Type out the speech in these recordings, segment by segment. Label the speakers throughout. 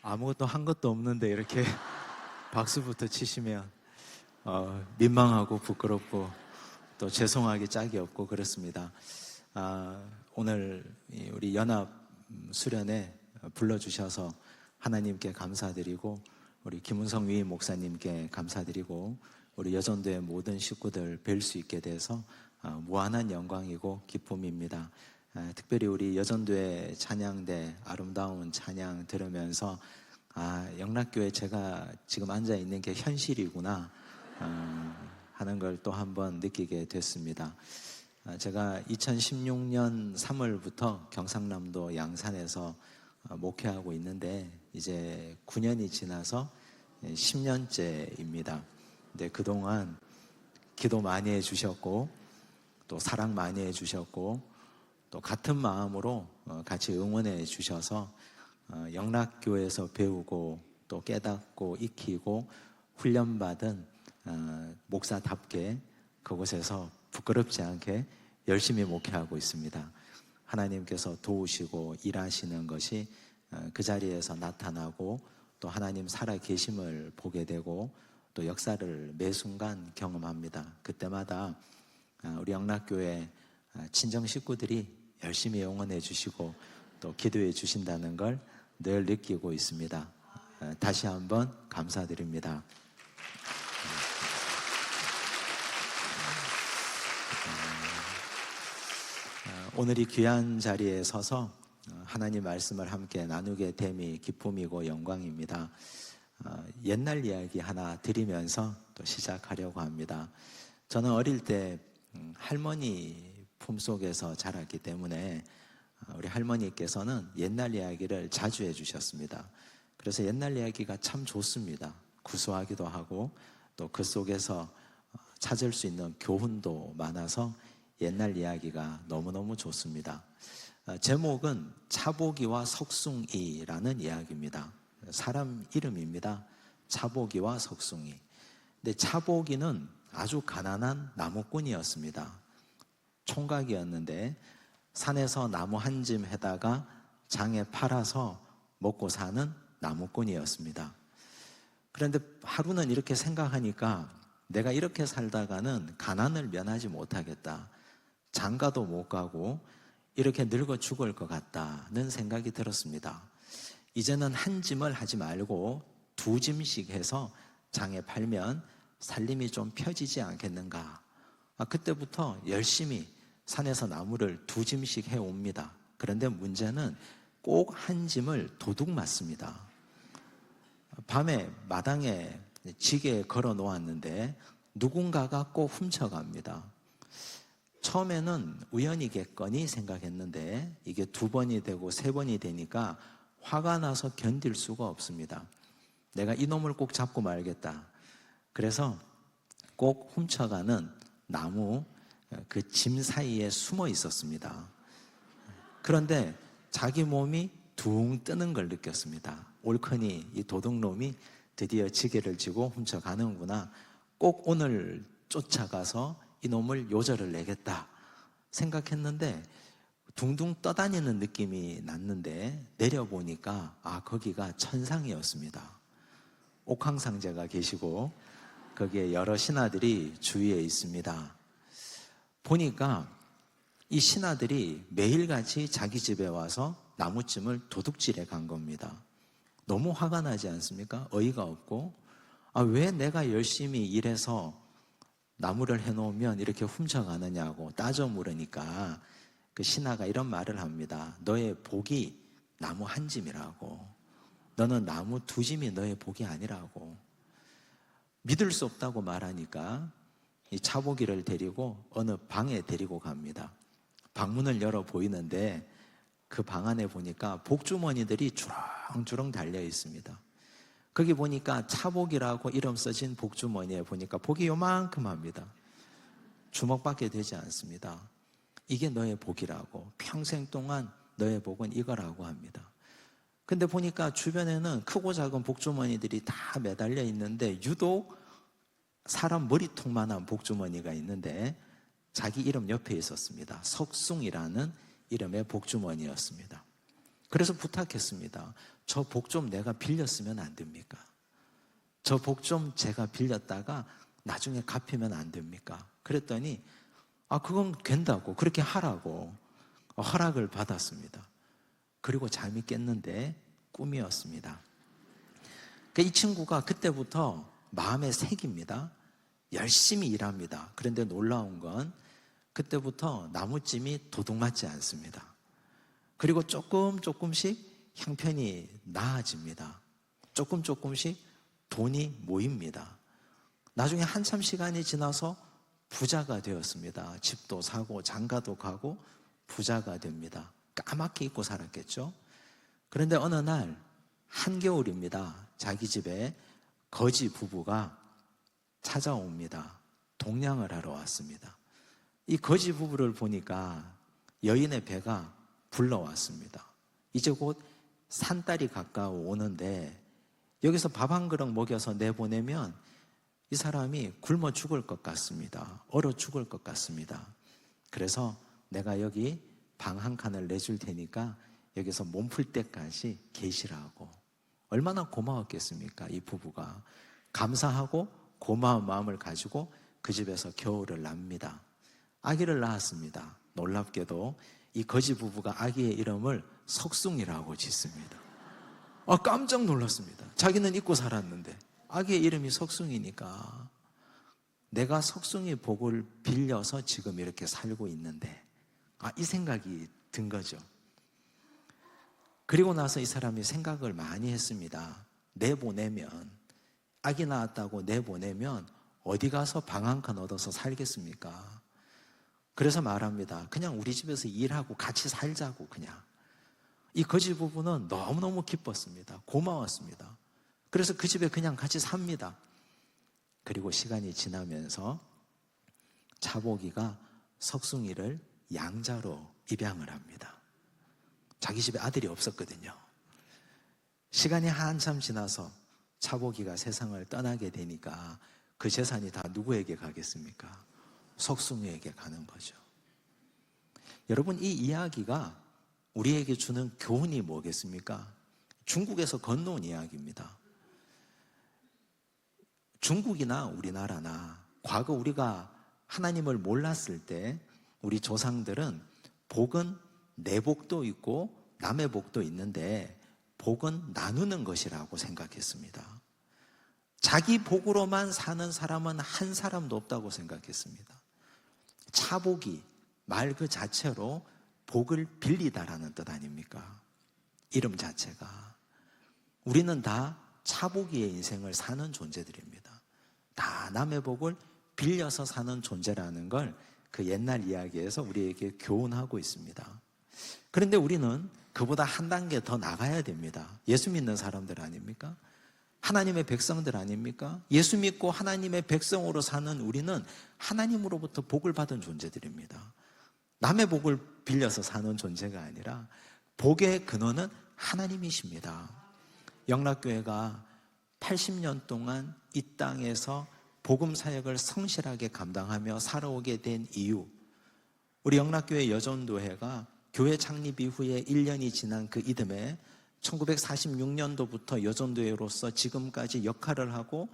Speaker 1: 아무것도 한 것도 없는데 이렇게 박수부터 치시면 민망하고 부끄럽고 또 죄송하기 짝이 없고 그렇습니다. 오늘 우리 연합 수련회 불러주셔서 하나님께 감사드리고 우리 김은성 위임 목사님께 감사드리고 우리 여전도의 모든 식구들 뵐 수 있게 돼서 무한한 영광이고 기쁨입니다. 특별히 우리 여전도의 찬양대 아름다운 찬양 들으면서 영락교회 제가 지금 앉아 있는 게 현실이구나 하는 걸 또 한번 느끼게 됐습니다. 제가 2016년 3월부터 경상남도 양산에서 목회하고 있는데 이제 9년이 지나서 10년째입니다. 근데 그동안 기도 많이 해주셨고 또 사랑 많이 해주셨고 또 같은 마음으로 같이 응원해 주셔서 영락교회에서 배우고 또 깨닫고 익히고 훈련받은 목사답게 그곳에서 부끄럽지 않게 열심히 목회하고 있습니다. 하나님께서 도우시고 일하시는 것이 그 자리에서 나타나고 또 하나님 살아계심을 보게 되고 또 역사를 매 순간 경험합니다. 그때마다 우리 영락교회 친정 식구들이 열심히 응원해 주시고 또 기도해 주신다는 걸 늘 느끼고 있습니다. 다시 한번 감사드립니다. 오늘 이 귀한 자리에 서서 하나님 말씀을 함께 나누게 됨이 기쁨이고 영광입니다. 옛날 이야기 하나 드리면서 또 시작하려고 합니다. 저는 어릴 때 할머니 품속에서 자랐기 때문에 우리 할머니께서는 옛날 이야기를 자주 해주셨습니다. 그래서 옛날 이야기가 참 좋습니다. 구수하기도 하고 또 그 속에서 찾을 수 있는 교훈도 많아서 옛날 이야기가 너무너무 좋습니다. 제목은 차보기와 석숭이라는 이야기입니다. 사람 이름입니다. 차보기와 석숭이. 근데 차보기는 아주 가난한 나무꾼이었습니다. 총각이었는데 산에서 나무 한 짐 해다가 장에 팔아서 먹고 사는 나무꾼이었습니다. 그런데 하루는 이렇게 생각하니까 내가 이렇게 살다가는 가난을 면하지 못하겠다. 장가도 못 가고 이렇게 늙어 죽을 것 같다는 생각이 들었습니다. 이제는 한 짐을 하지 말고 두 짐씩 해서 장에 팔면 살림이 좀 펴지지 않겠는가. 그때부터 열심히 산에서 나무를 두 짐씩 해옵니다. 그런데 문제는 꼭 한 짐을 도둑 맞습니다. 밤에 마당에 지게에 걸어 놓았는데 누군가가 꼭 훔쳐갑니다. 처음에는 우연이겠거니 생각했는데 이게 두 번이 되고 세 번이 되니까 화가 나서 견딜 수가 없습니다. 내가 이놈을 꼭 잡고 말겠다. 그래서 꼭 훔쳐가는 나무 그 짐 사이에 숨어 있었습니다. 그런데 자기 몸이 둥 뜨는 걸 느꼈습니다. 옳거니 이 도둑놈이 드디어 지게를 쥐고 훔쳐가는구나. 꼭 오늘 쫓아가서 이놈을 요절을 내겠다 생각했는데 둥둥 떠다니는 느낌이 났는데 내려보니까 거기가 천상이었습니다. 옥황상제가 계시고 거기에 여러 신하들이 주위에 있습니다. 보니까 이 신하들이 매일같이 자기 집에 와서 나무찜을 도둑질해 간 겁니다. 너무 화가 나지 않습니까? 어이가 없고 왜 내가 열심히 일해서 나무를 해놓으면 이렇게 훔쳐가느냐고 따져 물으니까 그 신하가 이런 말을 합니다. 너의 복이 나무 한 짐이라고. 너는 나무 두 짐이 너의 복이 아니라고. 믿을 수 없다고 말하니까 이 차보기를 데리고 어느 방에 데리고 갑니다. 방문을 열어 보이는데 그 방 안에 보니까 복주머니들이 주렁주렁 달려 있습니다. 거기 보니까 차복이라고 이름 써진 복주머니에 보니까 복이 요만큼 합니다. 주먹밖에 되지 않습니다. 이게 너의 복이라고. 평생 동안 너의 복은 이거라고 합니다. 근데 보니까 주변에는 크고 작은 복주머니들이 다 매달려 있는데 유독 사람 머리통만한 복주머니가 있는데 자기 이름 옆에 있었습니다. 석숭이라는 이름의 복주머니였습니다. 그래서 부탁했습니다. 저 복 좀 내가 빌렸으면 안 됩니까? 저 복 좀 제가 빌렸다가 나중에 갚으면 안 됩니까? 그랬더니 그건 된다고, 그렇게 하라고 허락을 받았습니다. 그리고 잠이 깼는데 꿈이었습니다. 이 친구가 그때부터 마음에 새깁니다. 열심히 일합니다. 그런데 놀라운 건 그때부터 나무찜이 도둑맞지 않습니다. 그리고 조금씩 형편이 나아집니다. 조금씩 돈이 모입니다. 나중에 한참 시간이 지나서 부자가 되었습니다. 집도 사고 장가도 가고 부자가 됩니다. 까맣게 잊고 살았겠죠. 그런데 어느 날 한겨울입니다. 자기 집에 거지 부부가 찾아옵니다. 동냥을 하러 왔습니다. 이 거지 부부를 보니까 여인의 배가 불러왔습니다. 이제 곧 산딸이 가까워 오는데 여기서 밥 한 그릇 먹여서 내보내면 이 사람이 굶어 죽을 것 같습니다. 얼어 죽을 것 같습니다. 그래서 내가 여기 방 한 칸을 내줄 테니까 여기서 몸 풀 때까지 계시라고. 얼마나 고마웠겠습니까? 이 부부가 감사하고 고마운 마음을 가지고 그 집에서 겨울을 납니다. 아기를 낳았습니다. 놀랍게도 이 거지 부부가 아기의 이름을 석숭이라고 짓습니다. 깜짝 놀랐습니다. 자기는 잊고 살았는데 아기의 이름이 석숭이니까 내가 석숭이 복을 빌려서 지금 이렇게 살고 있는데 이 생각이 든 거죠. 그리고 나서 이 사람이 생각을 많이 했습니다. 내보내면, 아기 낳았다고 내보내면 어디 가서 방 한 칸 얻어서 살겠습니까? 그래서 말합니다. 그냥 우리 집에서 일하고 같이 살자고. 그냥 이 거지 부부는 너무너무 기뻤습니다. 고마웠습니다. 그래서 그 집에 그냥 같이 삽니다. 그리고 시간이 지나면서 차보기가 석숭이를 양자로 입양을 합니다. 자기 집에 아들이 없었거든요. 시간이 한참 지나서 차보기가 세상을 떠나게 되니까 그 재산이 다 누구에게 가겠습니까? 석숭이에게 가는 거죠. 여러분, 이 이야기가 우리에게 주는 교훈이 뭐겠습니까? 중국에서 건너온 이야기입니다. 중국이나 우리나라나 과거 우리가 하나님을 몰랐을 때 우리 조상들은 복은 내 복도 있고 남의 복도 있는데 복은 나누는 것이라고 생각했습니다. 자기 복으로만 사는 사람은 한 사람도 없다고 생각했습니다. 차복이 말 그 자체로 복을 빌리다라는 뜻 아닙니까? 이름 자체가. 우리는 다 차복이의 인생을 사는 존재들입니다. 다 남의 복을 빌려서 사는 존재라는 걸 그 옛날 이야기에서 우리에게 교훈하고 있습니다. 그런데 우리는 그보다 한 단계 더 나가야 됩니다. 예수 믿는 사람들 아닙니까? 하나님의 백성들 아닙니까? 예수 믿고 하나님의 백성으로 사는 우리는 하나님으로부터 복을 받은 존재들입니다. 남의 복을 빌려서 사는 존재가 아니라 복의 근원은 하나님이십니다. 영락교회가 80년 동안 이 땅에서 복음 사역을 성실하게 감당하며 살아오게 된 이유, 우리 영락교회 여전도회가 교회 창립 이후에 1년이 지난 그 이듬해 1946년도부터 여전도회로서 지금까지 역할을 하고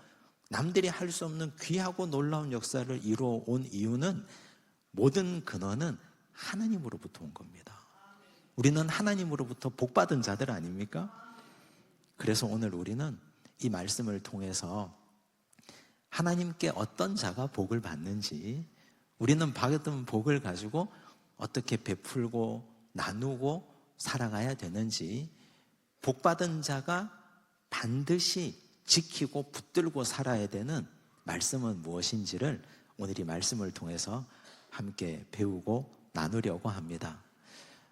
Speaker 1: 남들이 할 수 없는 귀하고 놀라운 역사를 이루어 온 이유는 모든 근원은 하나님으로부터 온 겁니다. 우리는 하나님으로부터 복받은 자들 아닙니까? 그래서 오늘 우리는 이 말씀을 통해서 하나님께 어떤 자가 복을 받는지, 우리는 받은 복을 가지고 어떻게 베풀고 나누고 살아가야 되는지, 복받은 자가 반드시 지키고 붙들고 살아야 되는 말씀은 무엇인지를 오늘 이 말씀을 통해서 함께 배우고 나누려고 합니다.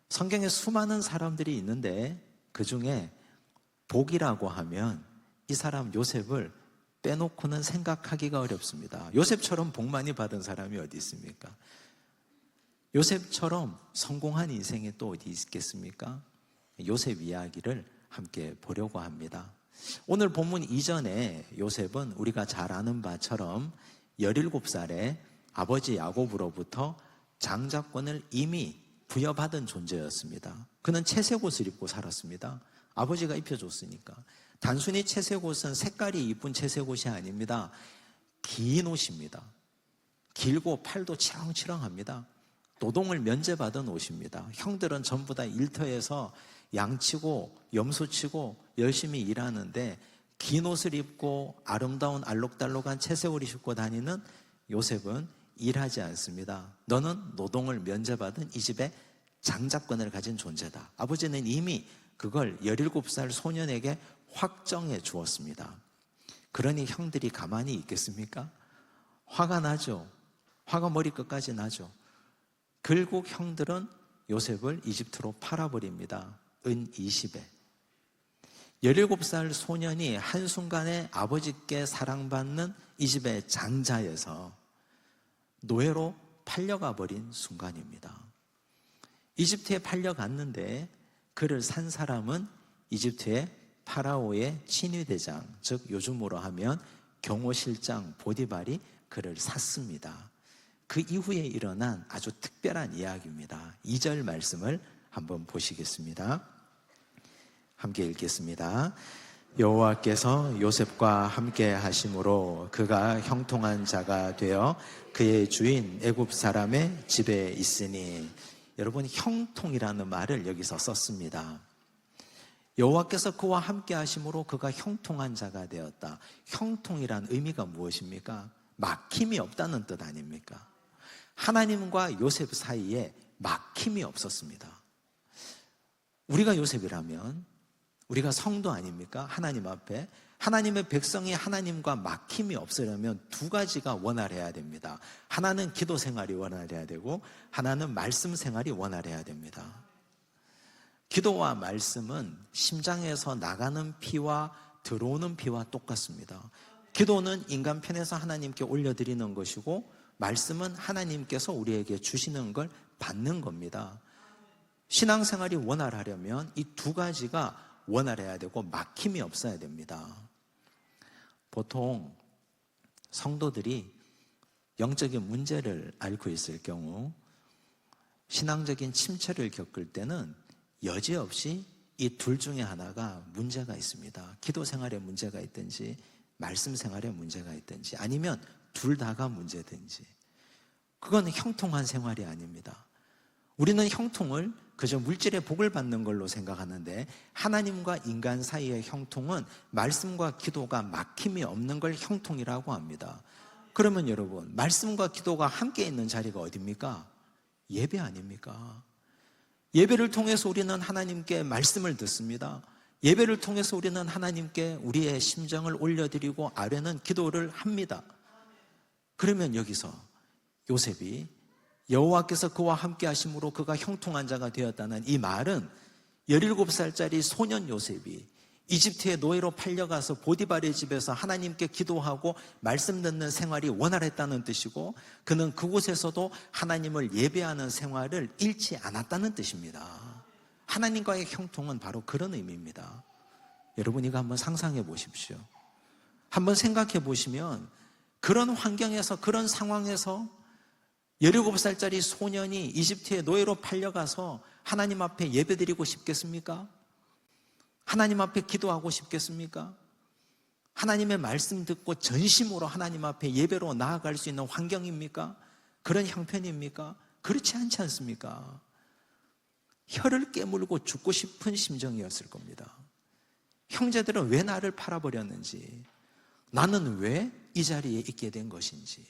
Speaker 1: 성경에 수많은 사람들이 있는데 그 중에 복이라고 하면 이 사람 요셉을 빼놓고는 생각하기가 어렵습니다. 요셉처럼 복 많이 받은 사람이 어디 있습니까? 요셉처럼 성공한 인생이 또 어디 있겠습니까? 요셉 이야기를 함께 보려고 합니다. 오늘 본문 이전에 요셉은 우리가 잘 아는 바처럼 17살에 아버지 야곱으로부터 장자권을 이미 부여받은 존재였습니다. 그는 채색 옷을 입고 살았습니다. 아버지가 입혀줬으니까. 단순히 채색옷은 색깔이 이쁜 채색옷이 아닙니다. 긴 옷입니다. 길고 팔도 치렁치렁합니다. 노동을 면제받은 옷입니다. 형들은 전부 다 일터에서 양치고 염소치고 열심히 일하는데 긴 옷을 입고 아름다운 알록달록한 채색을 입고 다니는 요셉은 일하지 않습니다. 너는 노동을 면제받은 이 집의 장자권을 가진 존재다. 아버지는 이미 그걸 17살 소년에게 확정해 주었습니다. 그러니 형들이 가만히 있겠습니까? 화가 나죠. 화가 머리끝까지 나죠. 결국 형들은 요셉을 이집트로 팔아버립니다. 은 20에. 17살 소년이 한순간에 아버지께 사랑받는 이 집의 장자에서 노예로 팔려가 버린 순간입니다. 이집트에 팔려갔는데 그를 산 사람은 이집트의 파라오의 친위대장, 즉 요즘으로 하면 경호실장 보디발이 그를 샀습니다. 그 이후에 일어난 아주 특별한 이야기입니다. 2절 말씀을 한번 보시겠습니다. 함께 읽겠습니다. 여호와께서 요셉과 함께 하심으로 그가 형통한 자가 되어 그의 주인 애굽 사람의 집에 있으니. 여러분, 형통이라는 말을 여기서 썼습니다. 여호와께서 그와 함께 하심으로 그가 형통한 자가 되었다. 형통이란 의미가 무엇입니까? 막힘이 없다는 뜻 아닙니까? 하나님과 요셉 사이에 막힘이 없었습니다. 우리가 요셉이라면 우리가 성도 아닙니까? 하나님 앞에 하나님의 백성이 하나님과 막힘이 없으려면 두 가지가 원활해야 됩니다. 하나는 기도 생활이 원활해야 되고 하나는 말씀 생활이 원활해야 됩니다. 기도와 말씀은 심장에서 나가는 피와 들어오는 피와 똑같습니다. 기도는 인간 편에서 하나님께 올려드리는 것이고 말씀은 하나님께서 우리에게 주시는 걸 받는 겁니다. 신앙생활이 원활하려면 이 두 가지가 원활해야 되고 막힘이 없어야 됩니다. 보통 성도들이 영적인 문제를 앓고 있을 경우 신앙적인 침체를 겪을 때는 여지없이 이 둘 중에 하나가 문제가 있습니다. 기도 생활에 문제가 있든지 말씀 생활에 문제가 있든지 아니면 둘 다가 문제든지. 그건 형통한 생활이 아닙니다. 우리는 형통을 그저 물질의 복을 받는 걸로 생각하는데 하나님과 인간 사이의 형통은 말씀과 기도가 막힘이 없는 걸 형통이라고 합니다. 그러면 여러분, 말씀과 기도가 함께 있는 자리가 어디입니까? 예배 아닙니까? 예배를 통해서 우리는 하나님께 말씀을 듣습니다. 예배를 통해서 우리는 하나님께 우리의 심정을 올려드리고 아뢰는 기도를 합니다. 그러면 여기서 요셉이 여호와께서 그와 함께 하심으로 그가 형통한 자가 되었다는 이 말은 17살짜리 소년 요셉이 이집트의 노예로 팔려가서 보디발의 집에서 하나님께 기도하고 말씀 듣는 생활이 원활했다는 뜻이고 그는 그곳에서도 하나님을 예배하는 생활을 잃지 않았다는 뜻입니다. 하나님과의 형통은 바로 그런 의미입니다. 여러분, 이거 한번 상상해 보십시오. 한번 생각해 보시면 그런 환경에서, 그런 상황에서 17살짜리 소년이 이집트의 노예로 팔려가서 하나님 앞에 예배드리고 싶겠습니까? 하나님 앞에 기도하고 싶겠습니까? 하나님의 말씀 듣고 전심으로 하나님 앞에 예배로 나아갈 수 있는 환경입니까? 그런 형편입니까? 그렇지 않지 않습니까? 혀를 깨물고 죽고 싶은 심정이었을 겁니다. 형제들은 왜 나를 팔아버렸는지, 나는 왜 이 자리에 있게 된 것인지,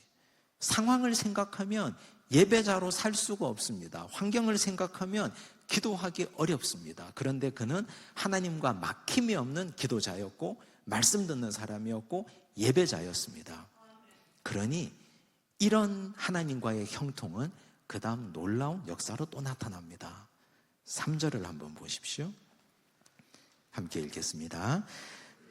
Speaker 1: 상황을 생각하면 예배자로 살 수가 없습니다. 환경을 생각하면 기도하기 어렵습니다. 그런데 그는 하나님과 막힘이 없는 기도자였고 말씀 듣는 사람이었고 예배자였습니다. 그러니 이런 하나님과의 형통은 그 다음 놀라운 역사로 또 나타납니다. 3절을 한번 보십시오. 함께 읽겠습니다.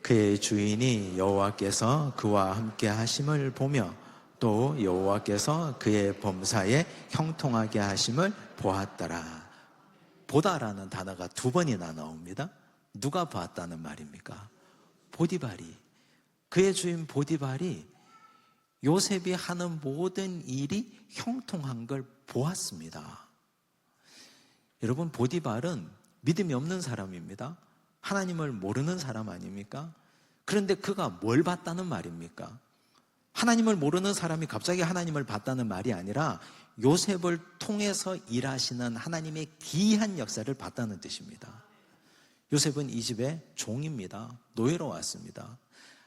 Speaker 1: 그의 주인이 여호와께서 그와 함께 하심을 보며 또 여호와께서 그의 범사에 형통하게 하심을 보았더라. 보다라는 단어가 2번이나 나옵니다. 누가 보았다는 말입니까? 보디발이, 그의 주인 보디발이 요셉이 하는 모든 일이 형통한 걸 보았습니다. 여러분, 보디발은 믿음이 없는 사람입니다. 하나님을 모르는 사람 아닙니까? 그런데 그가 뭘 봤다는 말입니까? 하나님을 모르는 사람이 갑자기 하나님을 봤다는 말이 아니라 요셉을 통해서 일하시는 하나님의 기이한 역사를 봤다는 뜻입니다. 요셉은 이 집의 종입니다. 노예로 왔습니다.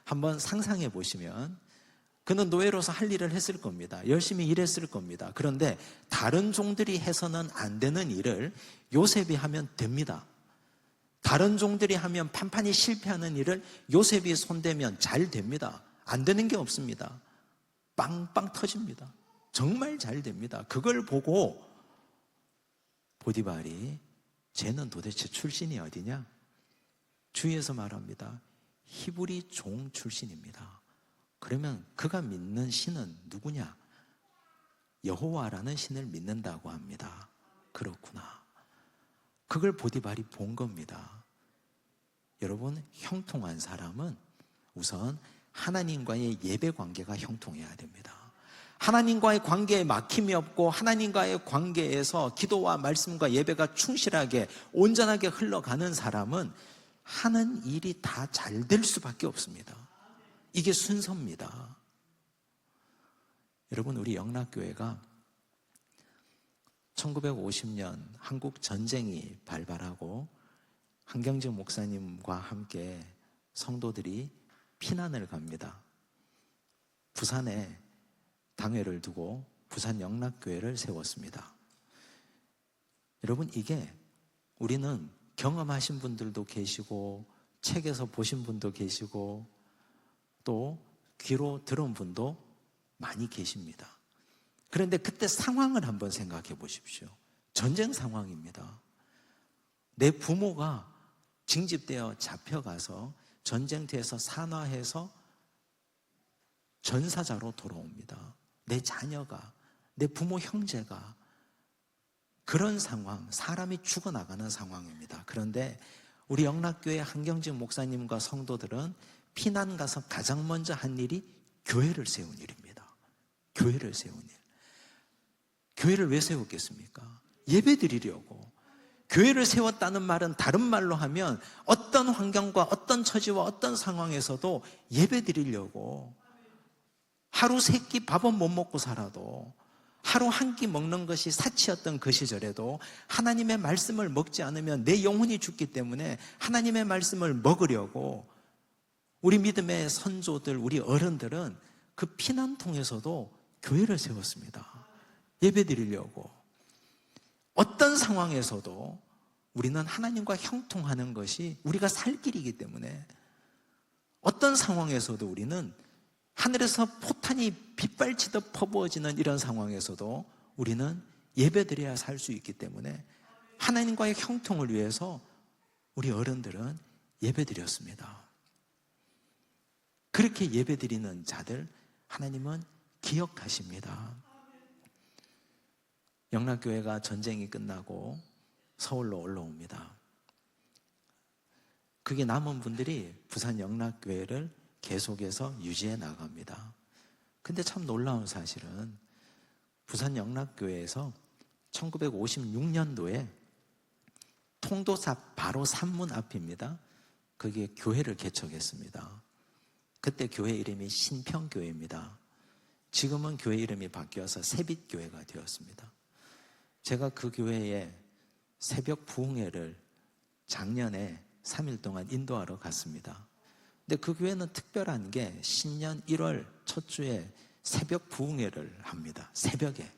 Speaker 1: 한번 상상해 보시면 그는 노예로서 할 일을 했을 겁니다. 열심히 일했을 겁니다. 그런데 다른 종들이 해서는 안 되는 일을 요셉이 하면 됩니다. 다른 종들이 하면 판판이 실패하는 일을 요셉이 손대면 잘 됩니다. 안 되는 게 없습니다. 빵빵 터집니다. 정말 잘 됩니다. 그걸 보고 보디발이 쟤는 도대체 출신이 어디냐? 주위에서 말합니다. 히브리 종 출신입니다. 그러면 그가 믿는 신은 누구냐? 여호와라는 신을 믿는다고 합니다. 그렇구나. 그걸 보디발이 본 겁니다. 여러분, 형통한 사람은 우선 하나님과의 예배 관계가 형통해야 됩니다. 하나님과의 관계에 막힘이 없고 하나님과의 관계에서 기도와 말씀과 예배가 충실하게 온전하게 흘러가는 사람은 하는 일이 다 잘 될 수밖에 없습니다. 이게 순서입니다. 여러분, 우리 영락교회가 1950년 한국 전쟁이 발발하고 한경직 목사님과 함께 성도들이 피난을 갑니다. 부산에 당회를 두고 부산 영락교회를 세웠습니다. 여러분, 이게 우리는 경험하신 분들도 계시고 책에서 보신 분도 계시고 또 귀로 들은 분도 많이 계십니다. 그런데 그때 상황을 한번 생각해 보십시오. 전쟁 상황입니다. 내 부모가 징집되어 잡혀가서 전쟁터에서 산화해서 전사자로 돌아옵니다. 내 자녀가, 내 부모 형제가 그런 상황, 사람이 죽어나가는 상황입니다. 그런데 우리 영락교회 한경직 목사님과 성도들은 피난 가서 가장 먼저 한 일이 교회를 세운 일입니다. 교회를 세운 일. 교회를 왜 세웠겠습니까? 예배 드리려고. 교회를 세웠다는 말은 다른 말로 하면 어떤 환경과 어떤 처지와 어떤 상황에서도 예배 드리려고, 하루 세 끼 밥은 못 먹고 살아도, 하루 한 끼 먹는 것이 사치였던 그 시절에도 하나님의 말씀을 먹지 않으면 내 영혼이 죽기 때문에 하나님의 말씀을 먹으려고 우리 믿음의 선조들, 우리 어른들은 그 피난통에서도 교회를 세웠습니다. 예배 드리려고. 어떤 상황에서도 우리는 하나님과 형통하는 것이 우리가 살 길이기 때문에 어떤 상황에서도 우리는 하늘에서 포탄이 빗발치듯 퍼부어지는 이런 상황에서도 우리는 예배드려야 살 수 있기 때문에 하나님과의 형통을 위해서 우리 어른들은 예배드렸습니다. 그렇게 예배드리는 자들 하나님은 기억하십니다. 영락교회가 전쟁이 끝나고 서울로 올라옵니다. 그게 남은 분들이 부산 영락교회를 계속해서 유지해 나갑니다. 근데 참 놀라운 사실은 부산 영락교회에서 1956년도에 통도사 바로 산문 앞입니다. 거기에 교회를 개척했습니다. 그때 교회 이름이 신평교회입니다. 지금은 교회 이름이 바뀌어서 새빛교회가 되었습니다. 제가 그 교회에 새벽 부흥회를 작년에 3일 동안 인도하러 갔습니다. 근데 그 교회는 특별한 게 신년 1월 첫 주에 새벽 부흥회를 합니다. 새벽에.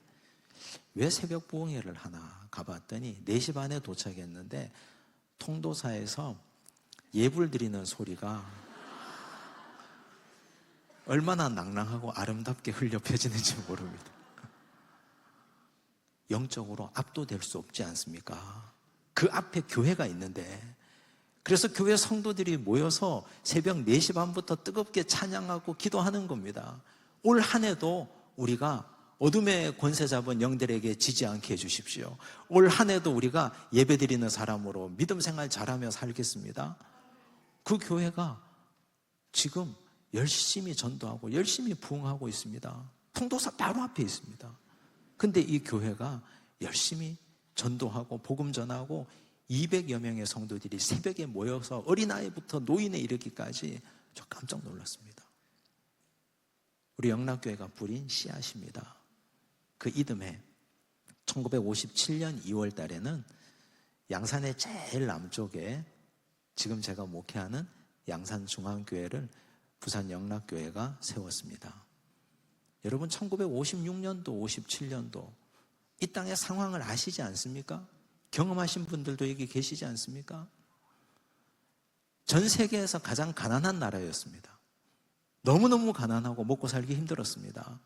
Speaker 1: 왜 새벽 부흥회를 하나 가봤더니 4시 반에 도착했는데 통도사에서 예불 드리는 소리가 얼마나 낭랑하고 아름답게 흘려 펴지는지 모릅니다. 영적으로 압도될 수 없지 않습니까? 그 앞에 교회가 있는데, 그래서 교회 성도들이 모여서 새벽 4시 반부터 뜨겁게 찬양하고 기도하는 겁니다. 올 한 해도 우리가 어둠의 권세 잡은 영들에게 지지 않게 해주십시오. 올 한 해도 우리가 예배드리는 사람으로 믿음 생활 잘하며 살겠습니다. 그 교회가 지금 열심히 전도하고 열심히 부흥하고 있습니다. 통도사 바로 앞에 있습니다. 근데 이 교회가 열심히 전도하고 복음 전하고 200여 명의 성도들이 새벽에 모여서 어린아이부터 노인에 이르기까지 저 깜짝 놀랐습니다. 우리 영락교회가 뿌린 씨앗입니다. 그 이듬해 1957년 2월 달에는 양산의 제일 남쪽에 지금 제가 목회하는 양산중앙교회를 부산 영락교회가 세웠습니다. 여러분 1956년도 57년도 이 땅의 상황을 아시지 않습니까? 경험하신 분들도 여기 계시지 않습니까? 전 세계에서 가장 가난한 나라였습니다. 너무너무 가난하고 먹고 살기 힘들었습니다.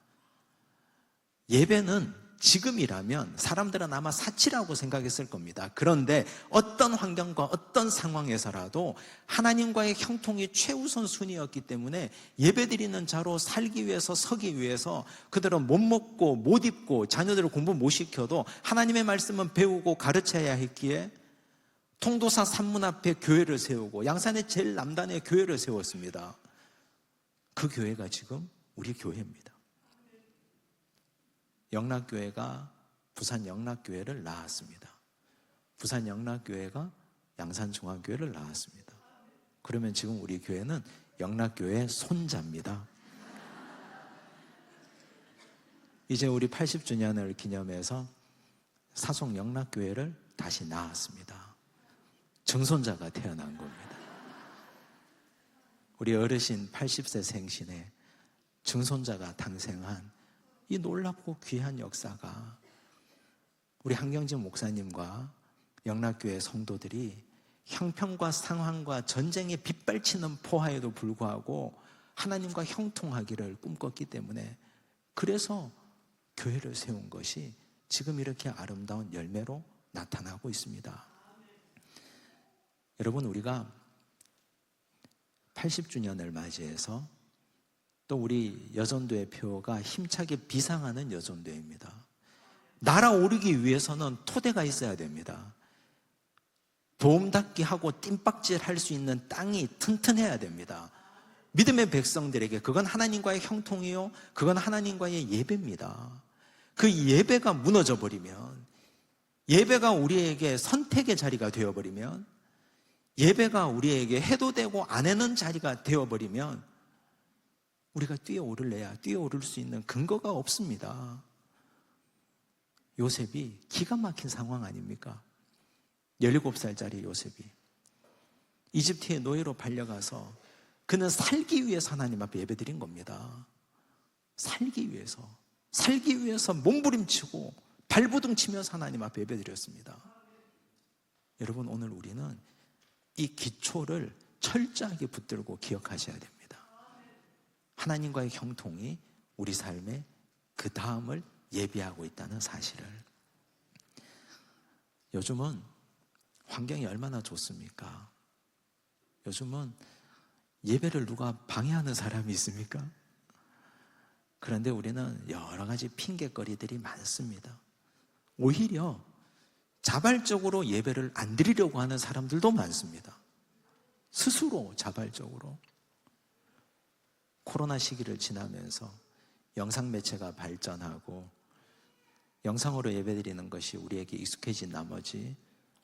Speaker 1: 예배는 지금이라면 사람들은 아마 사치라고 생각했을 겁니다. 그런데 어떤 환경과 어떤 상황에서라도 하나님과의 형통이 최우선 순위였기 때문에 예배드리는 자로 살기 위해서, 서기 위해서 그들은 못 먹고 못 입고 자녀들을 공부 못 시켜도 하나님의 말씀은 배우고 가르쳐야 했기에 통도사 산문 앞에 교회를 세우고 양산의 제일 남단에 교회를 세웠습니다. 그 교회가 지금 우리 교회입니다. 영락교회가 부산 영락교회를 낳았습니다. 부산 영락교회가 양산중앙교회를 낳았습니다. 그러면 지금 우리 교회는 영락교회의 손자입니다. 이제 우리 80주년을 기념해서 사송 영락교회를 다시 낳았습니다. 증손자가 태어난 겁니다. 우리 어르신 80세 생신에 증손자가 탄생한 이 놀랍고 귀한 역사가 우리 한경진 목사님과 영락교회 성도들이 형편과 상황과 전쟁에 빗발치는 포화에도 불구하고 하나님과 형통하기를 꿈꿨기 때문에 그래서 교회를 세운 것이 지금 이렇게 아름다운 열매로 나타나고 있습니다. 여러분, 우리가 80주년을 맞이해서 또 우리 여전도의 표가 힘차게 비상하는 여전도입니다. 날아오르기 위해서는 토대가 있어야 됩니다. 도움닫기 하고 뜀박질 할 수 있는 땅이 튼튼해야 됩니다. 믿음의 백성들에게 그건 하나님과의 형통이요, 그건 하나님과의 예배입니다. 그 예배가 무너져 버리면, 예배가 우리에게 선택의 자리가 되어버리면, 예배가 우리에게 해도 되고 안 해는 자리가 되어버리면 우리가 뛰어오를래야 뛰어오를 수 있는 근거가 없습니다. 요셉이 기가 막힌 상황 아닙니까? 17살짜리 요셉이 이집트의 노예로 팔려가서 그는 살기 위해서 하나님 앞에 예배드린 겁니다. 살기 위해서 몸부림치고 발버둥 치면서 하나님 앞에 예배드렸습니다. 여러분, 오늘 우리는 이 기초를 철저하게 붙들고 기억하셔야 됩니다. 하나님과의 형통이 우리 삶의 그 다음을 예비하고 있다는 사실을. 요즘은 환경이 얼마나 좋습니까? 요즘은 예배를 누가 방해하는 사람이 있습니까? 그런데 우리는 여러 가지 핑계거리들이 많습니다. 오히려 자발적으로 예배를 안 드리려고 하는 사람들도 많습니다. 스스로 자발적으로. 코로나 시기를 지나면서 영상 매체가 발전하고 영상으로 예배드리는 것이 우리에게 익숙해진 나머지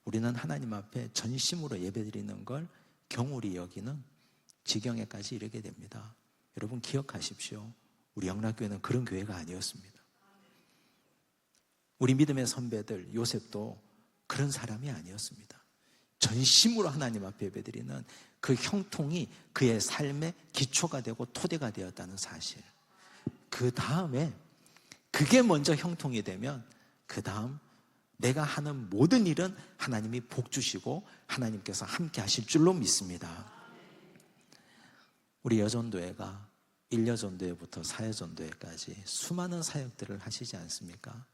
Speaker 1: 우리는 하나님 앞에 전심으로 예배드리는 걸 경홀히 여기는 지경에까지 이르게 됩니다. 여러분, 기억하십시오. 우리 영락교회는 그런 교회가 아니었습니다. 우리 믿음의 선배들 요셉도 그런 사람이 아니었습니다. 전심으로 하나님 앞에 예배드리는 그 형통이 그의 삶의 기초가 되고 토대가 되었다는 사실. 그 다음에 그게 먼저 형통이 되면 그 다음 내가 하는 모든 일은 하나님이 복 주시고 하나님께서 함께 하실 줄로 믿습니다. 우리 여전도회가 1여전도회부터 4여전도회까지 수많은 사역들을 하시지 않습니까?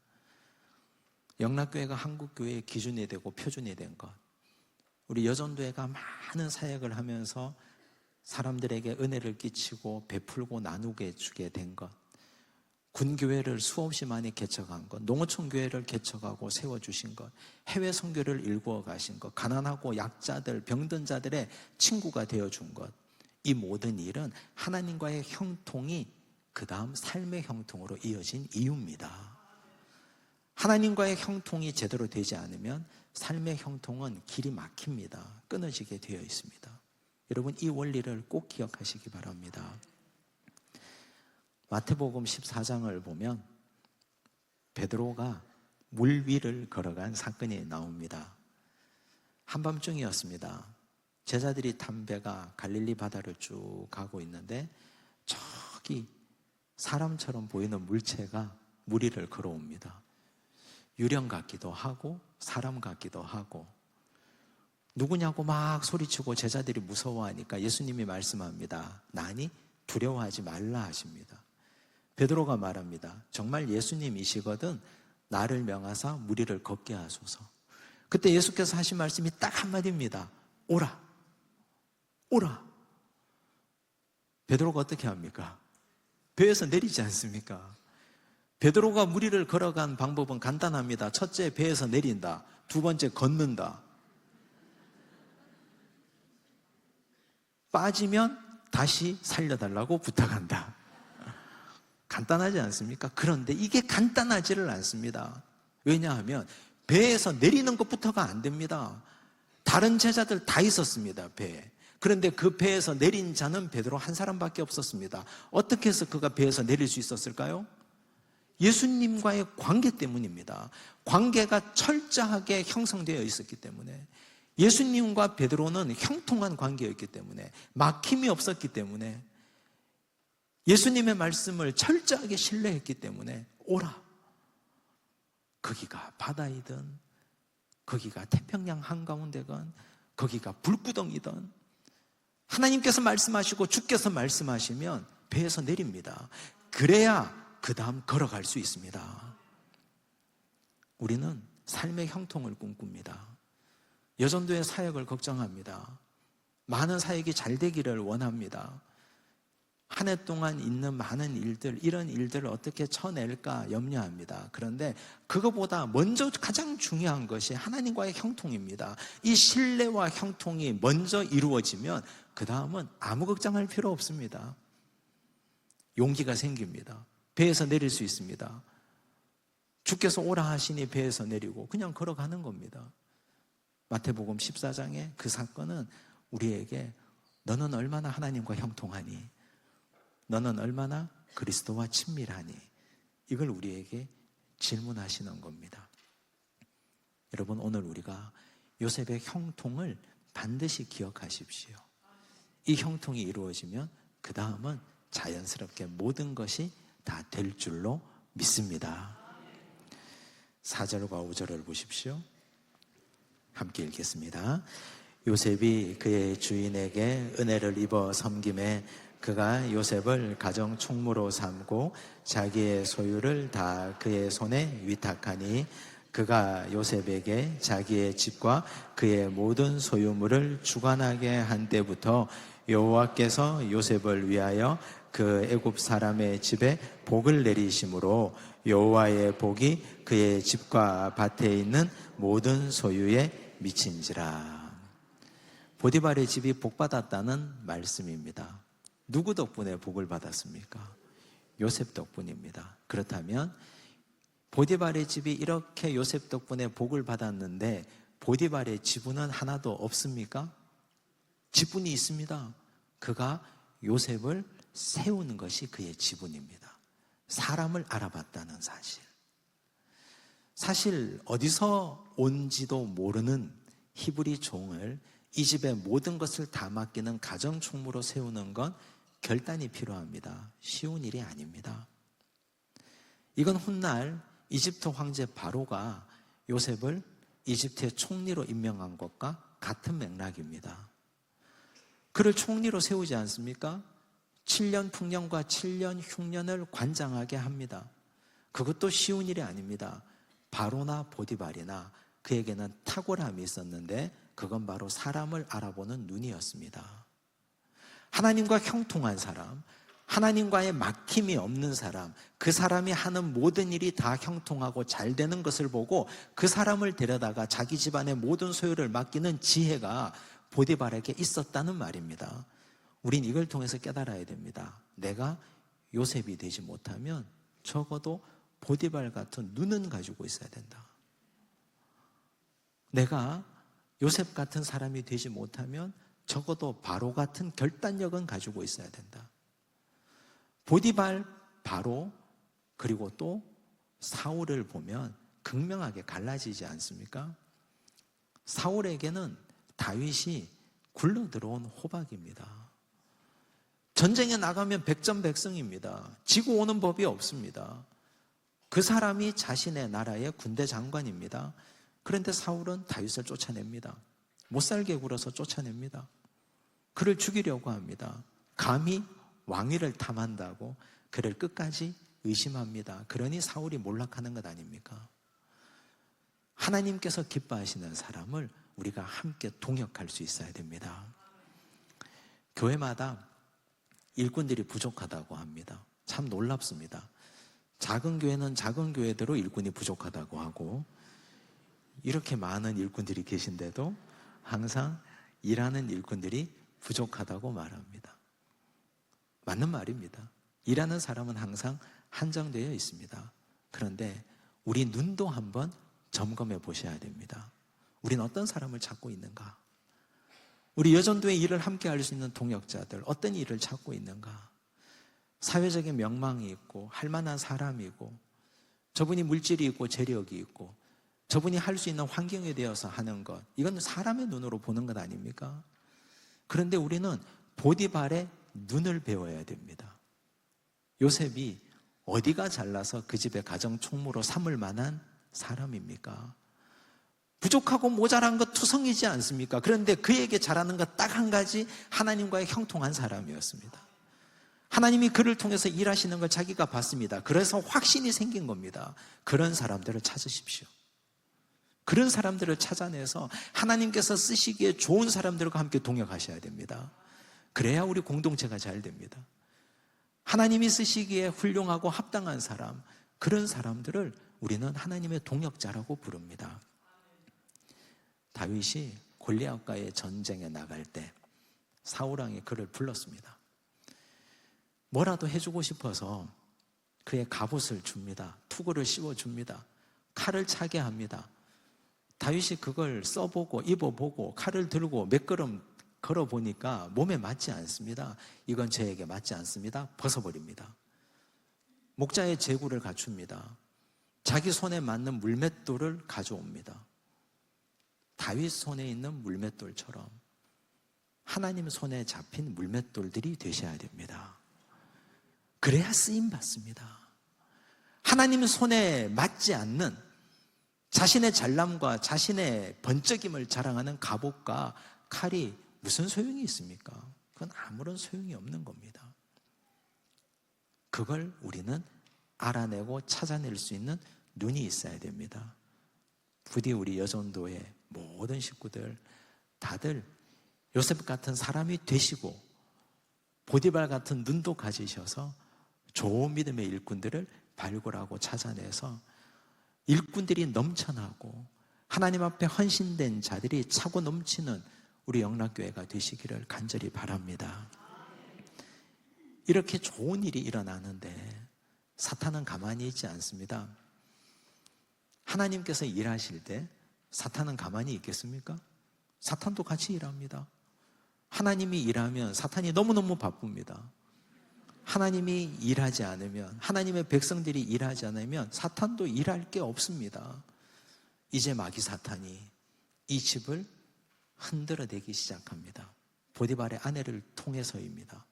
Speaker 1: 영락교회가 한국교회의 기준이 되고 표준이 된 것, 우리 여전도회가 많은 사역을 하면서 사람들에게 은혜를 끼치고 베풀고 나누게 주게 된 것, 군교회를 수없이 많이 개척한 것, 농어촌교회를 개척하고 세워주신 것, 해외 선교를 일구어 가신 것, 가난하고 약자들, 병든 자들의 친구가 되어준 것, 이 모든 일은 하나님과의 형통이 그 다음 삶의 형통으로 이어진 이유입니다. 하나님과의 형통이 제대로 되지 않으면 삶의 형통은 길이 막힙니다. 끊어지게 되어 있습니다. 여러분, 이 원리를 꼭 기억하시기 바랍니다. 마태복음 14장을 보면 베드로가 물 위를 걸어간 사건이 나옵니다. 한밤중이었습니다. 제자들이 탄 배가 갈릴리 바다를 쭉 가고 있는데 저기 사람처럼 보이는 물체가 물 위를 걸어옵니다. 유령 같기도 하고 사람 같기도 하고, 누구냐고 막 소리치고 제자들이 무서워하니까 예수님이 말씀합니다. 나니 두려워하지 말라 하십니다. 베드로가 말합니다. 정말 예수님이시거든 나를 명하사 물 위를 걷게 하소서. 그때 예수께서 하신 말씀이 딱 한마디입니다. 오라, 오라. 베드로가 어떻게 합니까? 배에서 내리지 않습니까? 베드로가 물 위를 걸어간 방법은 간단합니다. 첫째, 배에서 내린다. 두 번째, 걷는다. 빠지면 다시 살려달라고 부탁한다. 간단하지 않습니까? 그런데 이게 간단하지를 않습니다. 왜냐하면 배에서 내리는 것부터가 안 됩니다. 다른 제자들 다 있었습니다, 배에. 그런데 그 배에서 내린 자는 베드로 한 사람밖에 없었습니다. 어떻게 해서 그가 배에서 내릴 수 있었을까요? 예수님과의 관계 때문입니다. 관계가 철저하게 형성되어 있었기 때문에, 예수님과 베드로는 형통한 관계였기 때문에, 막힘이 없었기 때문에, 예수님의 말씀을 철저하게 신뢰했기 때문에 오라. 거기가 바다이든 거기가 태평양 한가운데건 거기가 불구덩이든 하나님께서 말씀하시고 주께서 말씀하시면 배에서 내립니다. 그래야 그 다음 걸어갈 수 있습니다. 우리는 삶의 형통을 꿈꿉니다. 여전도의 사역을 걱정합니다. 많은 사역이 잘 되기를 원합니다. 한 해 동안 있는 많은 일들, 이런 일들을 어떻게 쳐낼까 염려합니다. 그런데 그것보다 먼저 가장 중요한 것이 하나님과의 형통입니다. 이 신뢰와 형통이 먼저 이루어지면 그 다음은 아무 걱정할 필요 없습니다. 용기가 생깁니다. 배에서 내릴 수 있습니다. 주께서 오라 하시니 배에서 내리고 그냥 걸어가는 겁니다. 마태복음 14장의 그 사건은 우리에게 너는 얼마나 하나님과 형통하니? 너는 얼마나 그리스도와 친밀하니? 이걸 우리에게 질문하시는 겁니다. 여러분, 오늘 우리가 요셉의 형통을 반드시 기억하십시오. 이 형통이 이루어지면 그 다음은 자연스럽게 모든 것이 다 될 줄로 믿습니다. 4절과 5절을 보십시오. 함께 읽겠습니다. 요셉이 그의 주인에게 은혜를 입어 섬김에 그가 요셉을 가정 총무로 삼고 자기의 소유를 다 그의 손에 위탁하니 그가 요셉에게 자기의 집과 그의 모든 소유물을 주관하게 한 때부터 여호와께서 요셉을 위하여 그 애굽 사람의 집에 복을 내리심으로 여호와의 복이 그의 집과 밭에 있는 모든 소유에 미친지라. 보디발의 집이 복받았다는 말씀입니다. 누구 덕분에 복을 받았습니까? 요셉 덕분입니다. 그렇다면 보디발의 집이 이렇게 요셉 덕분에 복을 받았는데 보디발의 지분은 하나도 없습니까? 지분이 있습니다. 그가 요셉을 세우는 것이 그의 지분입니다. 사람을 알아봤다는 사실. 사실 어디서 온지도 모르는 히브리 종을 이 집의 모든 것을 다 맡기는 가정총무로 세우는 건 결단이 필요합니다. 쉬운 일이 아닙니다. 이건 훗날 이집트 황제 바로가 요셉을 이집트의 총리로 임명한 것과 같은 맥락입니다. 그를 총리로 세우지 않습니까? 7년 풍년과 7년 흉년을 관장하게 합니다. 그것도 쉬운 일이 아닙니다. 바로나 보디발이나 그에게는 탁월함이 있었는데 그건 바로 사람을 알아보는 눈이었습니다. 하나님과 형통한 사람, 하나님과의 막힘이 없는 사람, 그 사람이 하는 모든 일이 다 형통하고 잘 되는 것을 보고 그 사람을 데려다가 자기 집안의 모든 소유를 맡기는 지혜가 보디발에게 있었다는 말입니다. 우린 이걸 통해서 깨달아야 됩니다. 내가 요셉이 되지 못하면 적어도 보디발 같은 눈은 가지고 있어야 된다. 내가 요셉 같은 사람이 되지 못하면 적어도 바로 같은 결단력은 가지고 있어야 된다. 보디발, 바로, 그리고 또 사울을 보면 극명하게 갈라지지 않습니까? 사울에게는 다윗이 굴러 들어온 호박입니다. 전쟁에 나가면 백전백승입니다. 지고 오는 법이 없습니다. 그 사람이 자신의 나라의 군대 장관입니다. 그런데 사울은 다윗을 쫓아냅니다. 못살게 굴어서 쫓아냅니다. 그를 죽이려고 합니다. 감히 왕위를 탐한다고 그를 끝까지 의심합니다. 그러니 사울이 몰락하는 것 아닙니까? 하나님께서 기뻐하시는 사람을 우리가 함께 동역할 수 있어야 됩니다. 교회마다 일꾼들이 부족하다고 합니다. 참 놀랍습니다. 작은 교회는 작은 교회대로 일꾼이 부족하다고 하고, 이렇게 많은 일꾼들이 계신데도 항상 일하는 일꾼들이 부족하다고 말합니다. 맞는 말입니다. 일하는 사람은 항상 한정되어 있습니다. 그런데 우리 눈도 한번 점검해 보셔야 됩니다. 우리는 어떤 사람을 찾고 있는가? 우리 여전도의 일을 함께 할 수 있는 동역자들, 어떤 일을 찾고 있는가? 사회적인 명망이 있고 할 만한 사람이고, 저분이 물질이 있고 재력이 있고, 저분이 할 수 있는 환경에 대해서 하는 것, 이건 사람의 눈으로 보는 것 아닙니까? 그런데 우리는 보디발의 눈을 배워야 됩니다. 요셉이 어디가 잘나서 그 집의 가정총무로 삼을 만한 사람입니까? 부족하고 모자란 것 투성이지 않습니까? 그런데 그에게 잘하는 것 딱 한 가지, 하나님과의 형통한 사람이었습니다. 하나님이 그를 통해서 일하시는 걸 자기가 봤습니다. 그래서 확신이 생긴 겁니다. 그런 사람들을 찾으십시오. 그런 사람들을 찾아내서 하나님께서 쓰시기에 좋은 사람들과 함께 동역하셔야 됩니다. 그래야 우리 공동체가 잘 됩니다. 하나님이 쓰시기에 훌륭하고 합당한 사람, 그런 사람들을 우리는 하나님의 동역자라고 부릅니다. 다윗이 골리앗과의 전쟁에 나갈 때 사울왕이 그를 불렀습니다. 뭐라도 해주고 싶어서 그의 갑옷을 줍니다. 투구를 씌워줍니다. 칼을 차게 합니다. 다윗이 그걸 써보고 입어보고 칼을 들고 몇 걸음 걸어보니까 몸에 맞지 않습니다. 이건 저에게 맞지 않습니다. 벗어버립니다. 목자의 제구를 갖춥니다. 자기 손에 맞는 물맷돌을 가져옵니다. 다윗 손에 있는 물맷돌처럼 하나님 손에 잡힌 물맷돌들이 되셔야 됩니다. 그래야 쓰임받습니다. 하나님 손에 맞지 않는, 자신의 잘남과 자신의 번쩍임을 자랑하는 갑옷과 칼이 무슨 소용이 있습니까? 그건 아무런 소용이 없는 겁니다. 그걸 우리는 알아내고 찾아낼 수 있는 눈이 있어야 됩니다. 부디 우리 여전도의 모든 식구들 다들 요셉 같은 사람이 되시고 보디발 같은 눈도 가지셔서 좋은 믿음의 일꾼들을 발굴하고 찾아내서 일꾼들이 넘쳐나고 하나님 앞에 헌신된 자들이 차고 넘치는 우리 영락교회가 되시기를 간절히 바랍니다. 이렇게 좋은 일이 일어나는데 사탄은 가만히 있지 않습니다. 하나님께서 일하실 때 사탄은 가만히 있겠습니까? 사탄도 같이 일합니다. 하나님이 일하면 사탄이 너무너무 바쁩니다. 하나님이 일하지 않으면, 하나님의 백성들이 일하지 않으면 사탄도 일할 게 없습니다. 이제 마귀 사탄이 이 집을 흔들어대기 시작합니다. 보디발의 아내를 통해서입니다.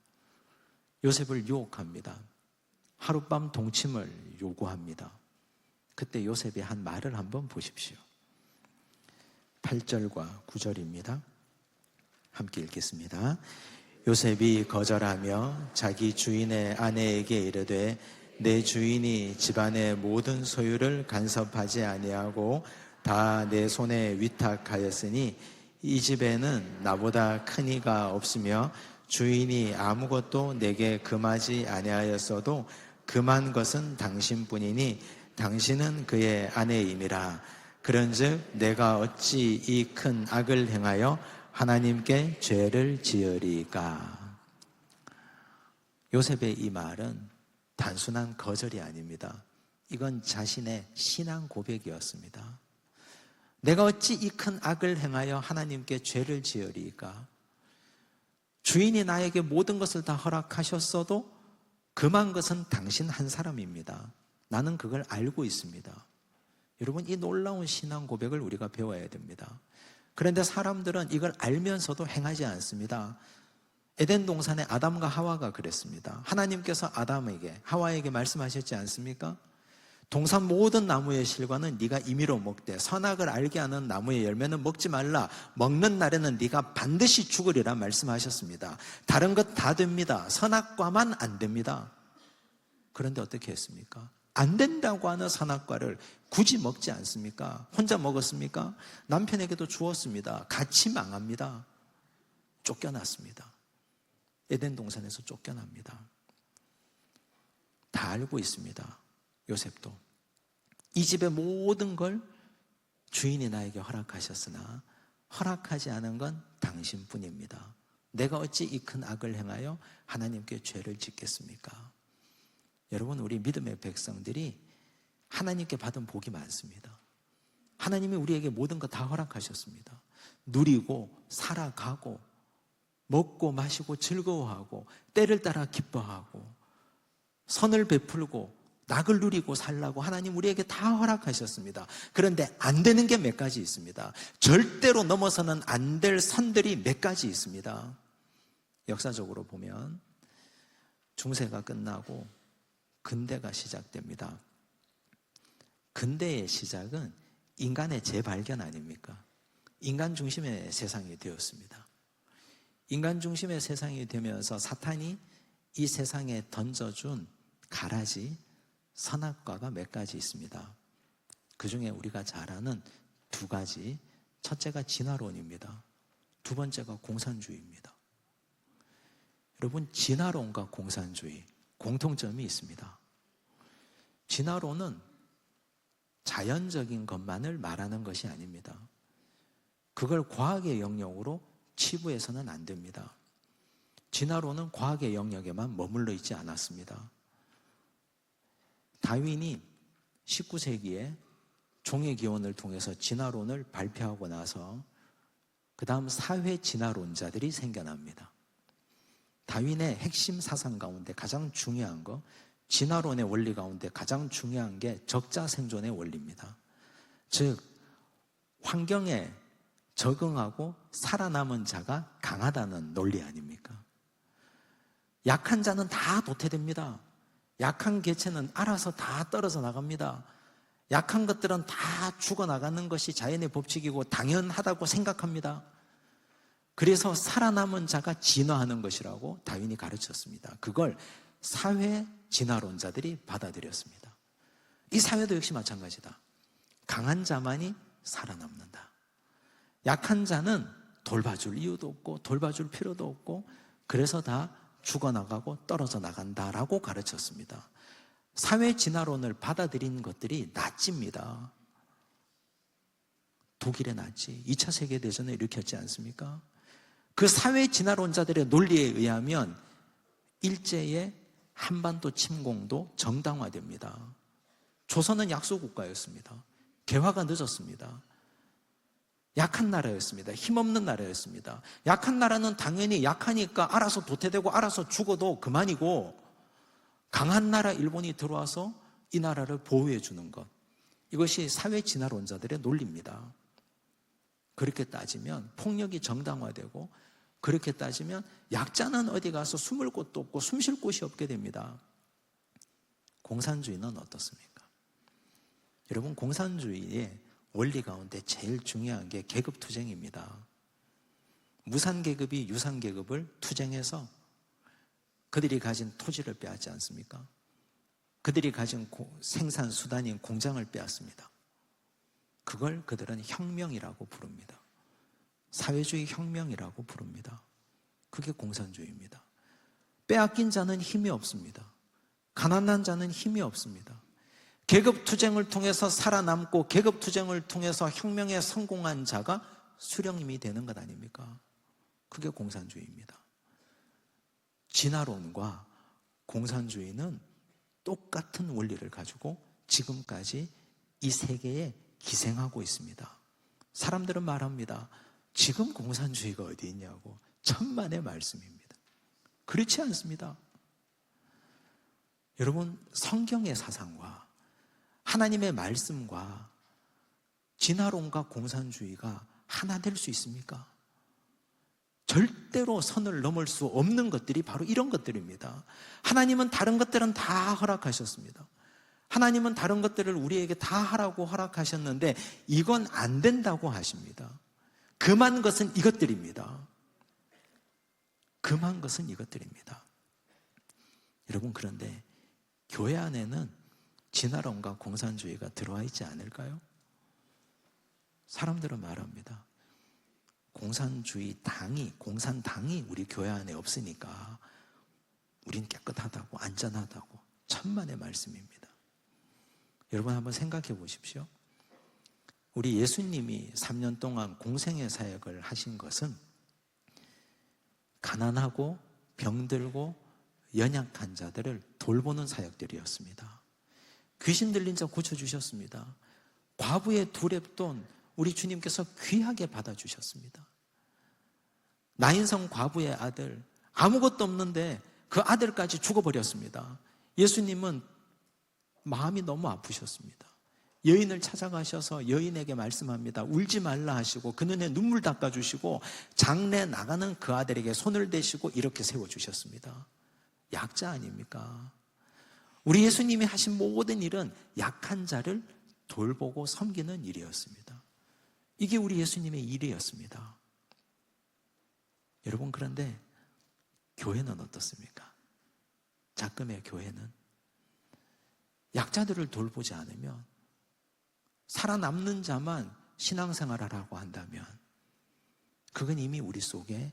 Speaker 1: 요셉을 유혹합니다. 하룻밤 동침을 요구합니다. 그때 요셉이 한 말을 한번 보십시오. 8절과 9절입니다. 함께 읽겠습니다. 요셉이 거절하며 자기 주인의 아내에게 이르되 내 주인이 집안의 모든 소유를 간섭하지 아니하고 다 내 손에 위탁하였으니 이 집에는 나보다 큰 이가 없으며 주인이 아무것도 내게 금하지 아니하였어도 금한 것은 당신뿐이니 당신은 그의 아내임이라. 그런즉 내가 어찌 이 큰 악을 행하여 하나님께 죄를 지으리까. 요셉의 이 말은 단순한 거절이 아닙니다. 이건 자신의 신앙 고백이었습니다. 내가 어찌 이 큰 악을 행하여 하나님께 죄를 지으리이까? 주인이 나에게 모든 것을 다 허락하셨어도 금한 것은 당신 한 사람입니다. 나는 그걸 알고 있습니다. 여러분, 이 놀라운 신앙 고백을 우리가 배워야 됩니다. 그런데 사람들은 이걸 알면서도 행하지 않습니다. 에덴 동산의 아담과 하와가 그랬습니다. 하나님께서 아담에게, 하와에게 말씀하셨지 않습니까? 동산 모든 나무의 실과는 네가 임의로 먹되 선악을 알게 하는 나무의 열매는 먹지 말라. 먹는 날에는 네가 반드시 죽으리라 말씀하셨습니다. 다른 것 다 됩니다. 선악과만 안 됩니다. 그런데 어떻게 했습니까? 안 된다고 하는 선악과를 굳이 먹지 않습니까? 혼자 먹었습니까? 남편에게도 주었습니다. 같이 망합니다. 쫓겨났습니다. 에덴 동산에서 쫓겨납니다. 다 알고 있습니다. 요셉도 이 집의 모든 걸 주인이 나에게 허락하셨으나 허락하지 않은 건 당신뿐입니다. 내가 어찌 이 큰 악을 행하여 하나님께 죄를 짓겠습니까? 여러분, 우리 믿음의 백성들이 하나님께 받은 복이 많습니다. 하나님이 우리에게 모든 것 다 허락하셨습니다. 누리고 살아가고 먹고 마시고 즐거워하고 때를 따라 기뻐하고 선을 베풀고 낙을 누리고 살라고 하나님 우리에게 다 허락하셨습니다. 그런데 안 되는 게 몇 가지 있습니다. 절대로 넘어서는 안 될 선들이 몇 가지 있습니다. 역사적으로 보면 중세가 끝나고 근대가 시작됩니다. 근대의 시작은 인간의 재발견 아닙니까? 인간 중심의 세상이 되었습니다. 인간 중심의 세상이 되면서 사탄이 이 세상에 던져준 가라지, 선악과가 몇 가지 있습니다. 그 중에 우리가 잘 아는 두 가지. 첫째가 진화론입니다. 두 번째가 공산주의입니다. 여러분, 진화론과 공산주의 공통점이 있습니다. 진화론은 자연적인 것만을 말하는 것이 아닙니다. 그걸 과학의 영역으로 치부해서는 안 됩니다. 진화론은 과학의 영역에만 머물러 있지 않았습니다. 다윈이 19세기에 종의 기원을 통해서 진화론을 발표하고 나서 그 다음 사회 진화론자들이 생겨납니다. 다윈의 핵심 사상 가운데 가장 중요한 거, 진화론의 원리 가운데 가장 중요한 게 적자생존의 원리입니다. 즉 환경에 적응하고 살아남은 자가 강하다는 논리 아닙니까? 약한 자는 다 도태됩니다. 약한 개체는 알아서 다 떨어져 나갑니다. 약한 것들은 다 죽어나가는 것이 자연의 법칙이고 당연하다고 생각합니다. 그래서 살아남은 자가 진화하는 것이라고 다윈이 가르쳤습니다. 그걸 사회 진화론자들이 받아들였습니다. 이 사회도 역시 마찬가지다. 강한 자만이 살아남는다. 약한 자는 돌봐줄 이유도 없고 돌봐줄 필요도 없고 그래서 다 죽어나가고 떨어져 나간다라고 가르쳤습니다. 사회 진화론을 받아들인 것들이 나치입니다. 독일의 나치, 2차 세계대전을 일으켰지 않습니까? 그 사회 진화론자들의 논리에 의하면 일제의 한반도 침공도 정당화됩니다. 조선은 약소국가였습니다. 개화가 늦었습니다. 약한 나라였습니다. 힘없는 나라였습니다. 약한 나라는 당연히 약하니까 알아서 도태되고 알아서 죽어도 그만이고, 강한 나라 일본이 들어와서 이 나라를 보호해 주는 것, 이것이 사회 진화론자들의 논리입니다. 그렇게 따지면 폭력이 정당화되고, 그렇게 따지면 약자는 어디 가서 숨을 곳도 없고 숨 쉴 곳이 없게 됩니다. 공산주의는 어떻습니까? 여러분, 공산주의의 원리 가운데 제일 중요한 게 계급투쟁입니다. 무산계급이 유산계급을 투쟁해서 그들이 가진 토지를 빼앗지 않습니까? 그들이 가진 생산수단인 공장을 빼앗습니다. 그걸 그들은 혁명이라고 부릅니다. 사회주의 혁명이라고 부릅니다. 그게 공산주의입니다. 빼앗긴 자는 힘이 없습니다. 가난한 자는 힘이 없습니다. 계급투쟁을 통해서 살아남고 계급투쟁을 통해서 혁명에 성공한 자가 수령님이 되는 것 아닙니까? 그게 공산주의입니다. 진화론과 공산주의는 똑같은 원리를 가지고 지금까지 이 세계에 기생하고 있습니다. 사람들은 말합니다. 지금 공산주의가 어디 있냐고. 천만의 말씀입니다. 그렇지 않습니다. 여러분, 성경의 사상과 하나님의 말씀과 진화론과 공산주의가 하나 될 수 있습니까? 절대로 선을 넘을 수 없는 것들이 바로 이런 것들입니다. 하나님은 다른 것들은 다 허락하셨습니다. 하나님은 다른 것들을 우리에게 다 하라고 허락하셨는데 이건 안 된다고 하십니다. 금한 것은 이것들입니다. 금한 것은 이것들입니다. 여러분, 그런데 교회 안에는 진화론과 공산주의가 들어와 있지 않을까요? 사람들은 말합니다. 공산당이 우리 교회 안에 없으니까 우린 깨끗하다고, 안전하다고. 천만의 말씀입니다. 여러분, 한번 생각해 보십시오. 우리 예수님이 3년 동안 공생애 사역을 하신 것은 가난하고 병들고 연약한 자들을 돌보는 사역들이었습니다. 귀신 들린 자 고쳐주셨습니다. 과부의 두렙돈 우리 주님께서 귀하게 받아주셨습니다. 나인성 과부의 아들, 아무것도 없는데 그 아들까지 죽어버렸습니다. 예수님은 마음이 너무 아프셨습니다. 여인을 찾아가셔서 여인에게 말씀합니다. 울지 말라 하시고 그 눈에 눈물 닦아주시고 장래 나가는 그 아들에게 손을 대시고 이렇게 세워주셨습니다. 약자 아닙니까? 우리 예수님이 하신 모든 일은 약한 자를 돌보고 섬기는 일이었습니다. 이게 우리 예수님의 일이었습니다. 여러분, 그런데 교회는 어떻습니까? 작금의 교회는 약자들을 돌보지 않으면, 살아남는 자만 신앙생활하라고 한다면 그건 이미 우리 속에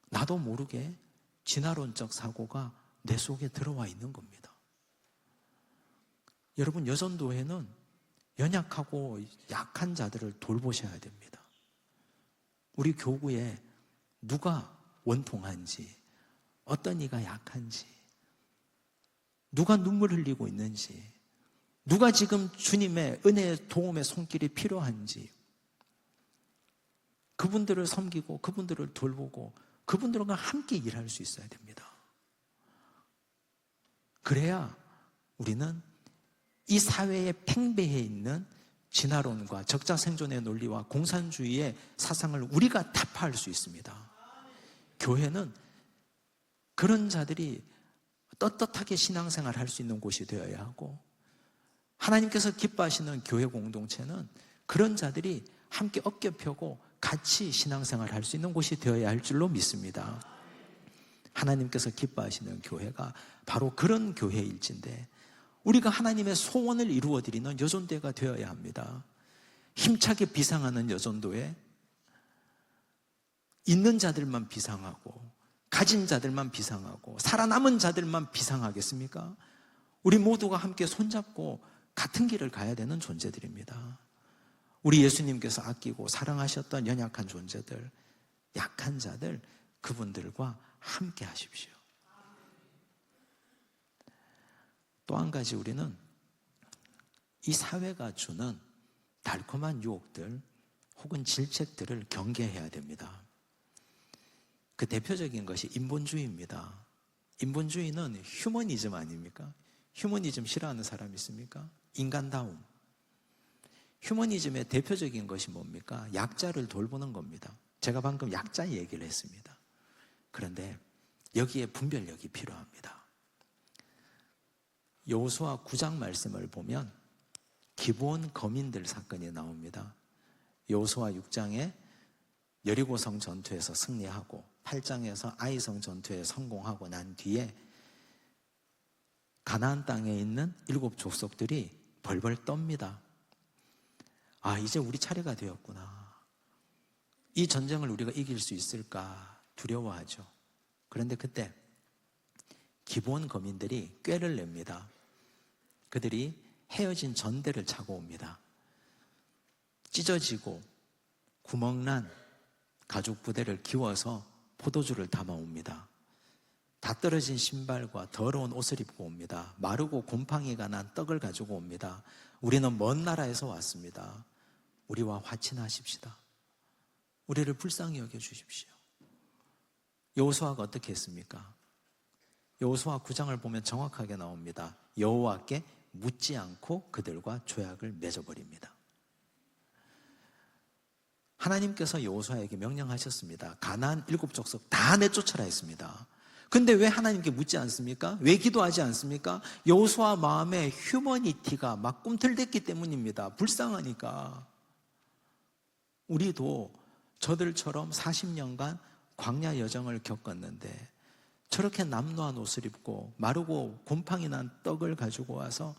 Speaker 1: 나도 모르게 진화론적 사고가 내 속에 들어와 있는 겁니다. 여러분, 여전도회는 연약하고 약한 자들을 돌보셔야 됩니다. 우리 교구에 누가 원통한지, 어떤 이가 약한지, 누가 눈물 흘리고 있는지, 누가 지금 주님의 은혜의 도움의 손길이 필요한지, 그분들을 섬기고 그분들을 돌보고 그분들과 함께 일할 수 있어야 됩니다. 그래야 우리는 이 사회에 팽배해 있는 진화론과 적자생존의 논리와 공산주의의 사상을 우리가 타파할 수 있습니다. 교회는 그런 자들이 떳떳하게 신앙생활을 할 수 있는 곳이 되어야 하고, 하나님께서 기뻐하시는 교회 공동체는 그런 자들이 함께 어깨 펴고 같이 신앙생활을 할 수 있는 곳이 되어야 할 줄로 믿습니다. 하나님께서 기뻐하시는 교회가 바로 그런 교회일진데, 우리가 하나님의 소원을 이루어드리는 여전도회가 되어야 합니다. 힘차게 비상하는 여전도회, 있는 자들만 비상하고 가진 자들만 비상하고 살아남은 자들만 비상하겠습니까? 우리 모두가 함께 손잡고 같은 길을 가야 되는 존재들입니다. 우리 예수님께서 아끼고 사랑하셨던 연약한 존재들, 약한 자들, 그분들과 함께 하십시오. 또 한 가지, 우리는 이 사회가 주는 달콤한 유혹들 혹은 질책들을 경계해야 됩니다. 그 대표적인 것이 인본주의입니다. 인본주의는 휴머니즘 아닙니까? 휴머니즘 싫어하는 사람 있습니까? 인간다움. 휴머니즘의 대표적인 것이 뭡니까? 약자를 돌보는 겁니다. 제가 방금 약자 얘기를 했습니다. 그런데 여기에 분별력이 필요합니다. 여호수아 9장 말씀을 보면 기브온 거민들 사건이 나옵니다. 여호수아 6장에 여리고성 전투에서 승리하고 8장에서 아이성 전투에 성공하고 난 뒤에 가나안 땅에 있는 7 족속들이 벌벌 떱니다. 아, 이제 우리 차례가 되었구나. 이 전쟁을 우리가 이길 수 있을까 두려워하죠. 그런데 그때 기브온 거민들이 꾀를 냅니다. 그들이 헤어진 전대를 차고 옵니다. 찢어지고 구멍난 가죽 부대를 기워서 포도주를 담아옵니다. 다 떨어진 신발과 더러운 옷을 입고 옵니다. 마르고 곰팡이가 난 떡을 가지고 옵니다. 우리는 먼 나라에서 왔습니다. 우리와 화친하십시다. 우리를 불쌍히 여겨주십시오. 여호수아가 어떻게 했습니까? 여호수아 9장을 보면 정확하게 나옵니다. 여호와께 묻지 않고 그들과 조약을 맺어버립니다. 하나님께서 여호수아에게 명령하셨습니다. 가나안 7족속 다 내쫓아라 했습니다. 근데 왜 하나님께 묻지 않습니까? 왜 기도하지 않습니까? 여호수아 마음에 휴머니티가 막 꿈틀댔기 때문입니다. 불쌍하니까. 우리도 저들처럼 40년간 광야 여정을 겪었는데 저렇게 남노한 옷을 입고 마르고 곰팡이 난 떡을 가지고 와서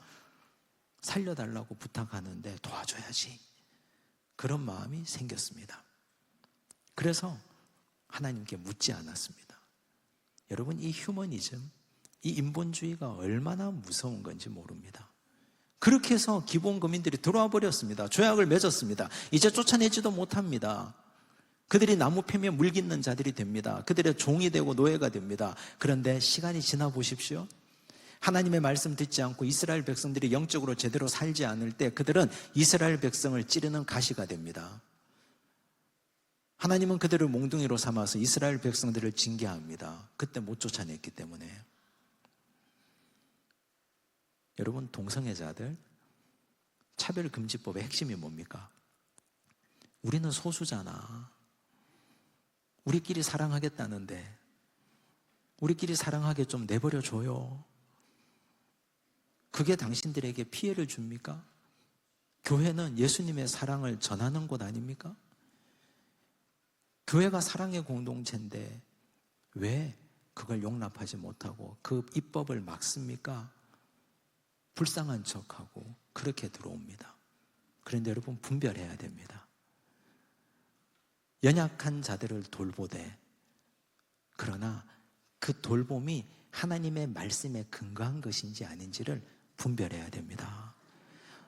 Speaker 1: 살려달라고 부탁하는데 도와줘야지. 그런 마음이 생겼습니다. 그래서 하나님께 묻지 않았습니다. 여러분, 이 휴머니즘, 이 인본주의가 얼마나 무서운 건지 모릅니다. 그렇게 해서 기본거민들이 들어와 버렸습니다. 조약을 맺었습니다. 이제 쫓아내지도 못합니다. 그들이 나무 패면 물깃는 자들이 됩니다. 그들의 종이 되고 노예가 됩니다. 그런데 시간이 지나 보십시오. 하나님의 말씀 듣지 않고 이스라엘 백성들이 영적으로 제대로 살지 않을 때 그들은 이스라엘 백성을 찌르는 가시가 됩니다. 하나님은 그들을 몽둥이로 삼아서 이스라엘 백성들을 징계합니다. 그때 못 쫓아냈기 때문에. 여러분, 동성애자들 차별금지법의 핵심이 뭡니까? 우리는 소수잖아. 우리끼리 사랑하겠다는데 우리끼리 사랑하게 좀 내버려줘요. 그게 당신들에게 피해를 줍니까? 교회는 예수님의 사랑을 전하는 곳 아닙니까? 교회가 사랑의 공동체인데 왜 그걸 용납하지 못하고 그 입법을 막습니까? 불쌍한 척하고 그렇게 들어옵니다. 그런데 여러분, 분별해야 됩니다. 연약한 자들을 돌보되, 그러나 그 돌봄이 하나님의 말씀에 근거한 것인지 아닌지를 분별해야 됩니다.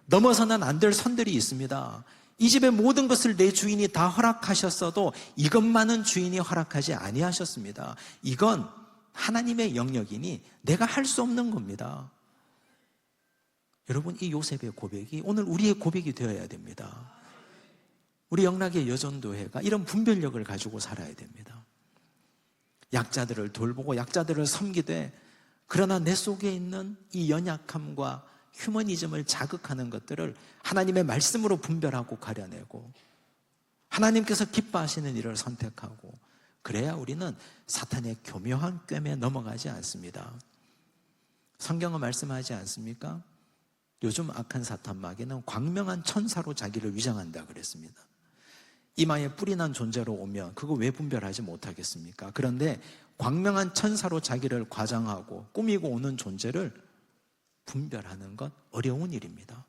Speaker 1: 넘어서는 안 될 선들이 있습니다. 이 집의 모든 것을 내 주인이 다 허락하셨어도 이것만은 주인이 허락하지 아니하셨습니다. 이건 하나님의 영역이니 내가 할 수 없는 겁니다. 여러분, 이 요셉의 고백이 오늘 우리의 고백이 되어야 됩니다. 우리 영락의 여전도회가 이런 분별력을 가지고 살아야 됩니다. 약자들을 돌보고 약자들을 섬기되, 그러나 내 속에 있는 이 연약함과 휴머니즘을 자극하는 것들을 하나님의 말씀으로 분별하고 가려내고 하나님께서 기뻐하시는 일을 선택하고, 그래야 우리는 사탄의 교묘한 꿰매에 넘어가지 않습니다. 성경은 말씀하지 않습니까? 요즘 악한 사탄 마귀는 광명한 천사로 자기를 위장한다 그랬습니다. 이마에 뿔이 난 존재로 오면 그거 왜 분별하지 못하겠습니까? 그런데 광명한 천사로 자기를 과장하고 꾸미고 오는 존재를 분별하는 것 어려운 일입니다.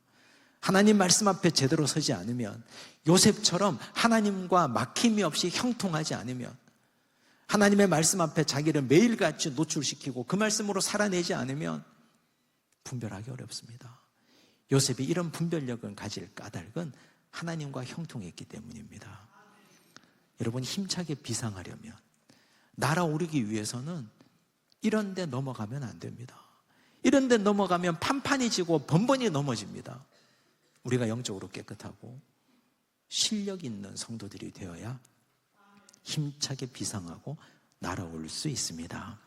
Speaker 1: 하나님 말씀 앞에 제대로 서지 않으면, 요셉처럼 하나님과 막힘이 없이 형통하지 않으면, 하나님의 말씀 앞에 자기를 매일같이 노출시키고 그 말씀으로 살아내지 않으면 분별하기 어렵습니다. 요셉이 이런 분별력을 가질 까닭은 하나님과 형통했기 때문입니다. 여러분, 힘차게 비상하려면, 날아오르기 위해서는 이런 데 넘어가면 안 됩니다. 이런 데 넘어가면 판판이 지고 번번이 넘어집니다. 우리가 영적으로 깨끗하고 실력 있는 성도들이 되어야 힘차게 비상하고 날아올 수 있습니다.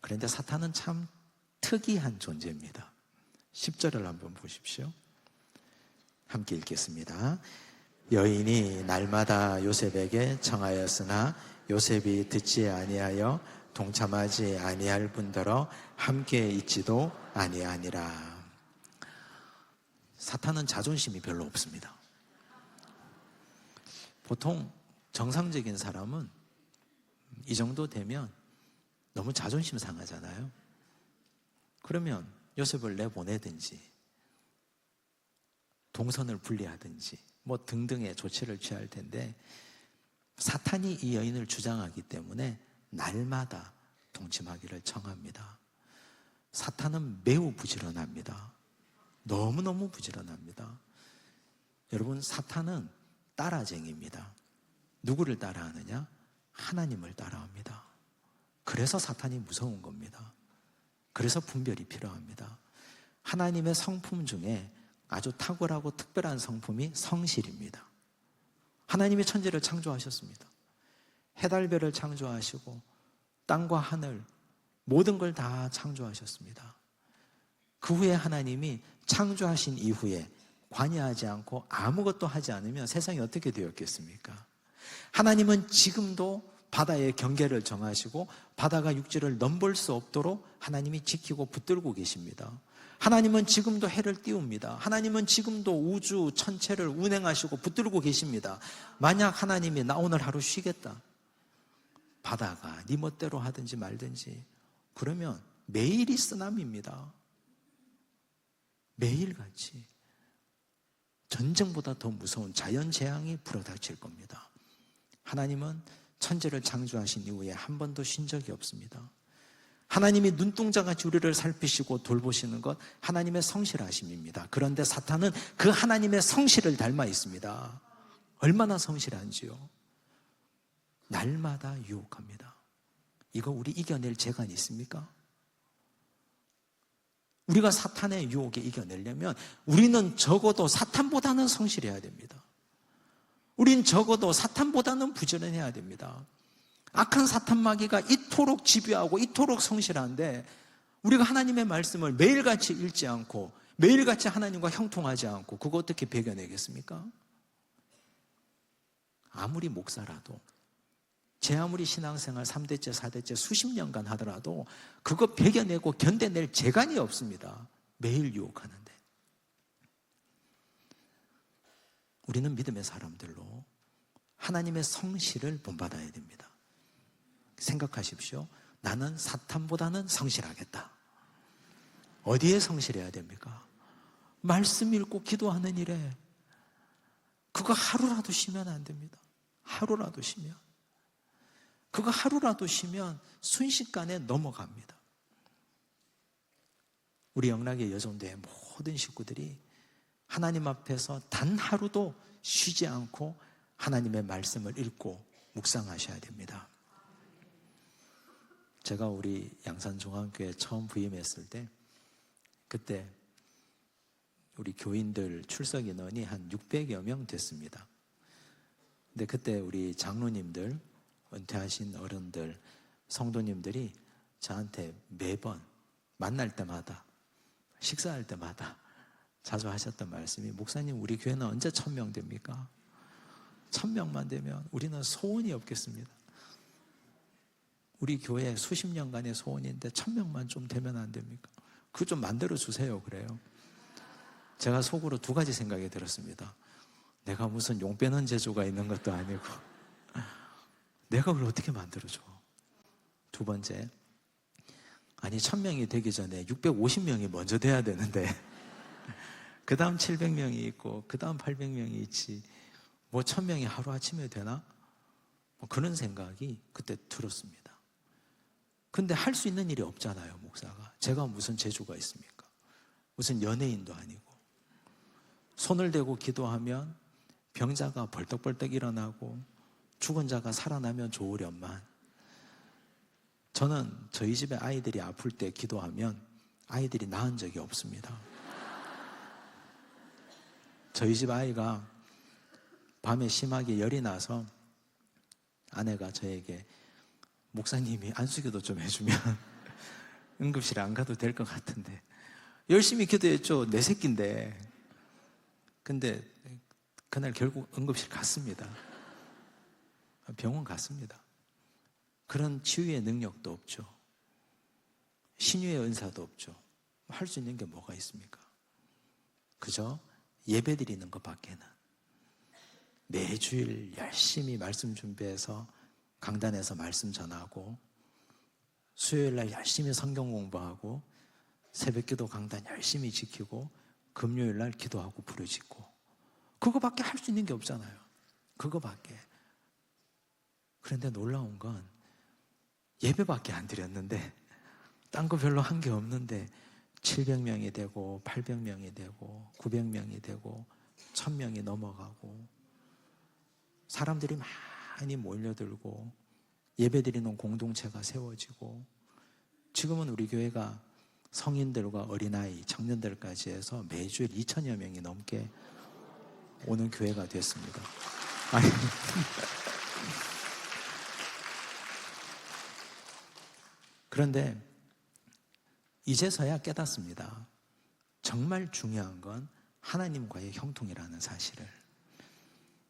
Speaker 1: 그런데 사탄은 참 특이한 존재입니다. 10절을 한번 보십시오. 함께 읽겠습니다. 여인이 날마다 요셉에게 청하였으나 요셉이 듣지 아니하여 동참하지 아니할 뿐더러 함께 있지도 아니하니라. 사탄은 자존심이 별로 없습니다. 보통 정상적인 사람은 이 정도 되면 너무 자존심 상하잖아요. 그러면 요셉을 내보내든지 동선을 분리하든지 뭐 등등의 조치를 취할 텐데, 사탄이 이 여인을 주장하기 때문에 날마다 동침하기를 청합니다. 사탄은 매우 부지런합니다. 너무너무 부지런합니다. 여러분, 사탄은 따라쟁이입니다. 누구를 따라하느냐? 하나님을 따라합니다. 그래서 사탄이 무서운 겁니다. 그래서 분별이 필요합니다. 하나님의 성품 중에 아주 탁월하고 특별한 성품이 성실입니다. 하나님이 천지를 창조하셨습니다. 해달별을 창조하시고 땅과 하늘 모든 걸 다 창조하셨습니다. 그 후에 하나님이 창조하신 이후에 관여하지 않고 아무것도 하지 않으면 세상이 어떻게 되었겠습니까? 하나님은 지금도 바다의 경계를 정하시고 바다가 육지를 넘볼 수 없도록 하나님이 지키고 붙들고 계십니다. 하나님은 지금도 해를 띄웁니다. 하나님은 지금도 우주 천체를 운행하시고 붙들고 계십니다. 만약 하나님이 나 오늘 하루 쉬겠다, 바다가 네 멋대로 하든지 말든지, 그러면 매일이 쓰나미입니다. 매일같이 전쟁보다 더 무서운 자연재앙이 불어닥칠 겁니다. 하나님은 천지를 창조하신 이후에 한 번도 쉰 적이 없습니다. 하나님이 눈동자같이 우리를 살피시고 돌보시는 것, 하나님의 성실하심입니다. 그런데 사탄은 그 하나님의 성실을 닮아 있습니다. 얼마나 성실한지요? 날마다 유혹합니다. 이거 우리 이겨낼 재간이 있습니까? 우리가 사탄의 유혹에 이겨내려면 우리는 적어도 사탄보다는 성실해야 됩니다. 우린 적어도 사탄보다는 부지런해야 됩니다. 악한 사탄 마귀가 이토록 집요하고 이토록 성실한데 우리가 하나님의 말씀을 매일같이 읽지 않고 매일같이 하나님과 형통하지 않고 그거 어떻게 배겨내겠습니까? 아무리 목사라도, 제 아무리 신앙생활 3대째 4대째 수십 년간 하더라도 그거 배겨내고 견뎌낼 재간이 없습니다. 매일 유혹하는데. 우리는 믿음의 사람들로 하나님의 성실을 본받아야 됩니다. 생각하십시오. 나는 사탄보다는 성실하겠다. 어디에 성실해야 됩니까? 말씀 읽고 기도하는 일에. 그거 하루라도 쉬면 안 됩니다. 하루라도 쉬면. 그거 하루라도 쉬면 순식간에 넘어갑니다. 우리 영락의 여종대의 모든 식구들이 하나님 앞에서 단 하루도 쉬지 않고 하나님의 말씀을 읽고 묵상하셔야 됩니다. 제가 우리 양산중앙교회 처음 부임했을 때 그때 우리 교인들 출석 인원이 한 600여 명 됐습니다. 근데 그때 우리 장로님들, 은퇴하신 어른들, 성도님들이 저한테 매번 만날 때마다, 식사할 때마다 자주 하셨던 말씀이, 목사님 우리 교회는 언제 1000명 됩니까? 1000명만 되면 우리는 소원이 없겠습니다. 우리 교회 수십 년간의 소원인데 1000명만 좀 되면 안 됩니까? 그거 좀 만들어 주세요. 그래요. 제가 속으로 두 가지 생각이 들었습니다. 내가 무슨 용 빼는 재주가 있는 것도 아니고 내가 그걸 어떻게 만들어줘? 두 번째, 아니 1000명이 되기 전에 650명이 먼저 돼야 되는데 그 다음 700명이 있고 그 다음 800명이 있지 뭐 1000명이 하루아침에 되나? 뭐 그런 생각이 그때 들었습니다. 근데 할 수 있는 일이 없잖아요, 목사가. 제가 무슨 재주가 있습니까? 무슨 연예인도 아니고. 손을 대고 기도하면 병자가 벌떡벌떡 일어나고 죽은 자가 살아나면 좋으련만. 저는 저희 집에 아이들이 아플 때 기도하면 아이들이 나은 적이 없습니다. 저희 집 아이가 밤에 심하게 열이 나서 아내가 저에게 목사님이 안수기도 좀 해주면 응급실에 안 가도 될 것 같은데, 열심히 기도했죠. 내 새끼인데. 근데 그날 결국 응급실 갔습니다. 병원 갔습니다. 그런 치유의 능력도 없죠. 신유의 은사도 없죠. 할 수 있는 게 뭐가 있습니까? 그저 예배 드리는 것밖에는. 매주일 열심히 말씀 준비해서 강단에서 말씀 전하고, 수요일날 열심히 성경 공부하고, 새벽기도 강단 열심히 지키고, 금요일날 기도하고 부르짖고, 그거밖에 할 수 있는 게 없잖아요. 그거밖에. 그런데 놀라운 건 예배밖에 안 드렸는데, 딴 거 별로 한 게 없는데 700명이 되고 800명이 되고 900명이 되고 1000명이 넘어가고, 사람들이 많이 몰려들고 예배드리는 공동체가 세워지고, 지금은 우리 교회가 성인들과 어린아이, 청년들까지 해서 매주일 2,000여 명이 넘게 오는 교회가 됐습니다. 아니, 그런데 이제서야 깨닫습니다. 정말 중요한 건 하나님과의 형통이라는 사실을.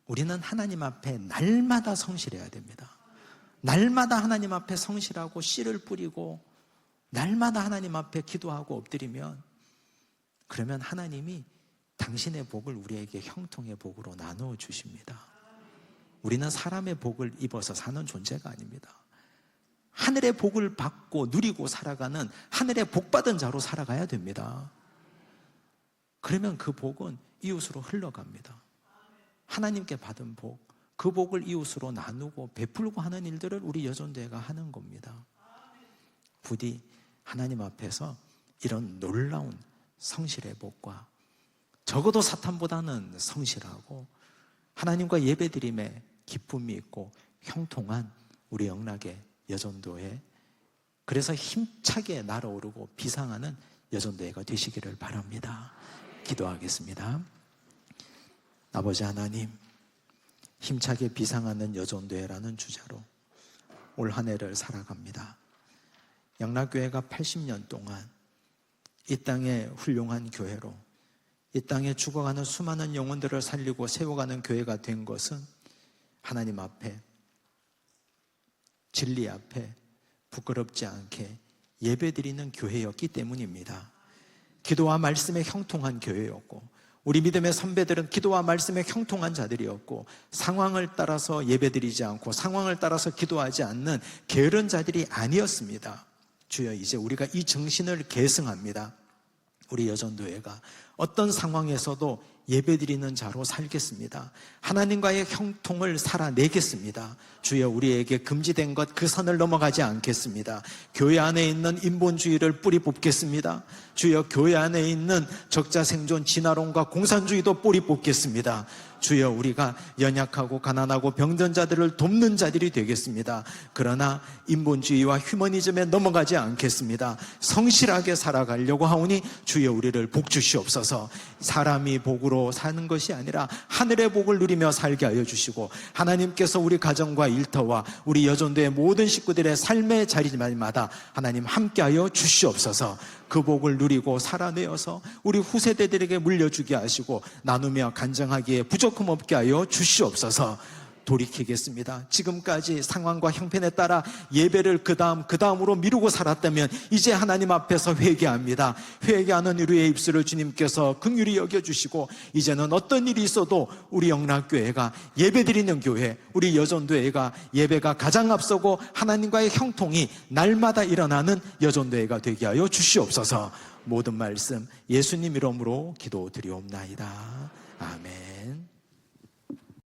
Speaker 1: 우리는 하나님 앞에 날마다 성실해야 됩니다. 날마다 하나님 앞에 성실하고 씨를 뿌리고 날마다 하나님 앞에 기도하고 엎드리면, 그러면 하나님이 당신의 복을 우리에게 형통의 복으로 나누어 주십니다. 우리는 사람의 복을 입어서 사는 존재가 아닙니다. 하늘의 복을 받고 누리고 살아가는 하늘의 복받은 자로 살아가야 됩니다. 그러면 그 복은 이웃으로 흘러갑니다. 하나님께 받은 복, 그 복을 이웃으로 나누고 베풀고 하는 일들을 우리 여전대회가 하는 겁니다. 부디 하나님 앞에서 이런 놀라운 성실의 복과, 적어도 사탄보다는 성실하고 하나님과 예배드림에 기쁨이 있고 형통한 우리 영락의 여전도회, 그래서 힘차게 날아오르고 비상하는 여전도회가 되시기를 바랍니다. 기도하겠습니다. 아버지 하나님, 힘차게 비상하는 여전도회라는 주제로 올 한 해를 살아갑니다. 영락교회가 80년 동안 이 땅의 훌륭한 교회로, 이 땅에 죽어가는 수많은 영혼들을 살리고 세워가는 교회가 된 것은 하나님 앞에, 진리 앞에 부끄럽지 않게 예배드리는 교회였기 때문입니다. 기도와 말씀에 형통한 교회였고, 우리 믿음의 선배들은 기도와 말씀에 형통한 자들이었고, 상황을 따라서 예배드리지 않고 상황을 따라서 기도하지 않는 게으른 자들이 아니었습니다. 주여, 이제 우리가 이 정신을 계승합니다. 우리 여전도회가 어떤 상황에서도 예배드리는 자로 살겠습니다. 하나님과의 형통을 살아내겠습니다. 주여, 우리에게 금지된 것 그 선을 넘어가지 않겠습니다. 교회 안에 있는 인본주의를 뿌리 뽑겠습니다. 주여, 교회 안에 있는 적자생존 진화론과 공산주의도 뿌리 뽑겠습니다. 주여, 우리가 연약하고 가난하고 병든 자들을 돕는 자들이 되겠습니다. 그러나 인본주의와 휴머니즘에 넘어가지 않겠습니다. 성실하게 살아가려고 하오니 주여, 우리를 복 주시옵소서. 사람이 복으로 사는 것이 아니라 하늘의 복을 누리며 살게 하여 주시고, 하나님께서 우리 가정과 일터와 우리 여전도의 모든 식구들의 삶의 자리마다 하나님 함께하여 주시옵소서. 그 복을 누리고 살아내어서 우리 후세대들에게 물려주게 하시고 나누며 간증하기에 부족함 없게 하여 주시옵소서. 돌이키겠습니다. 지금까지 상황과 형편에 따라 예배를 그 다음으로 미루고 살았다면 이제 하나님 앞에서 회개합니다. 회개하는 우리의 입술을 주님께서 긍휼히 여겨주시고, 이제는 어떤 일이 있어도 우리 영락교회가 예배드리는 교회, 우리 여전도회가 예배가 가장 앞서고 하나님과의 형통이 날마다 일어나는 여전도회가 되게 하여 주시옵소서. 모든 말씀 예수님 이름으로 기도드리옵나이다. 아멘.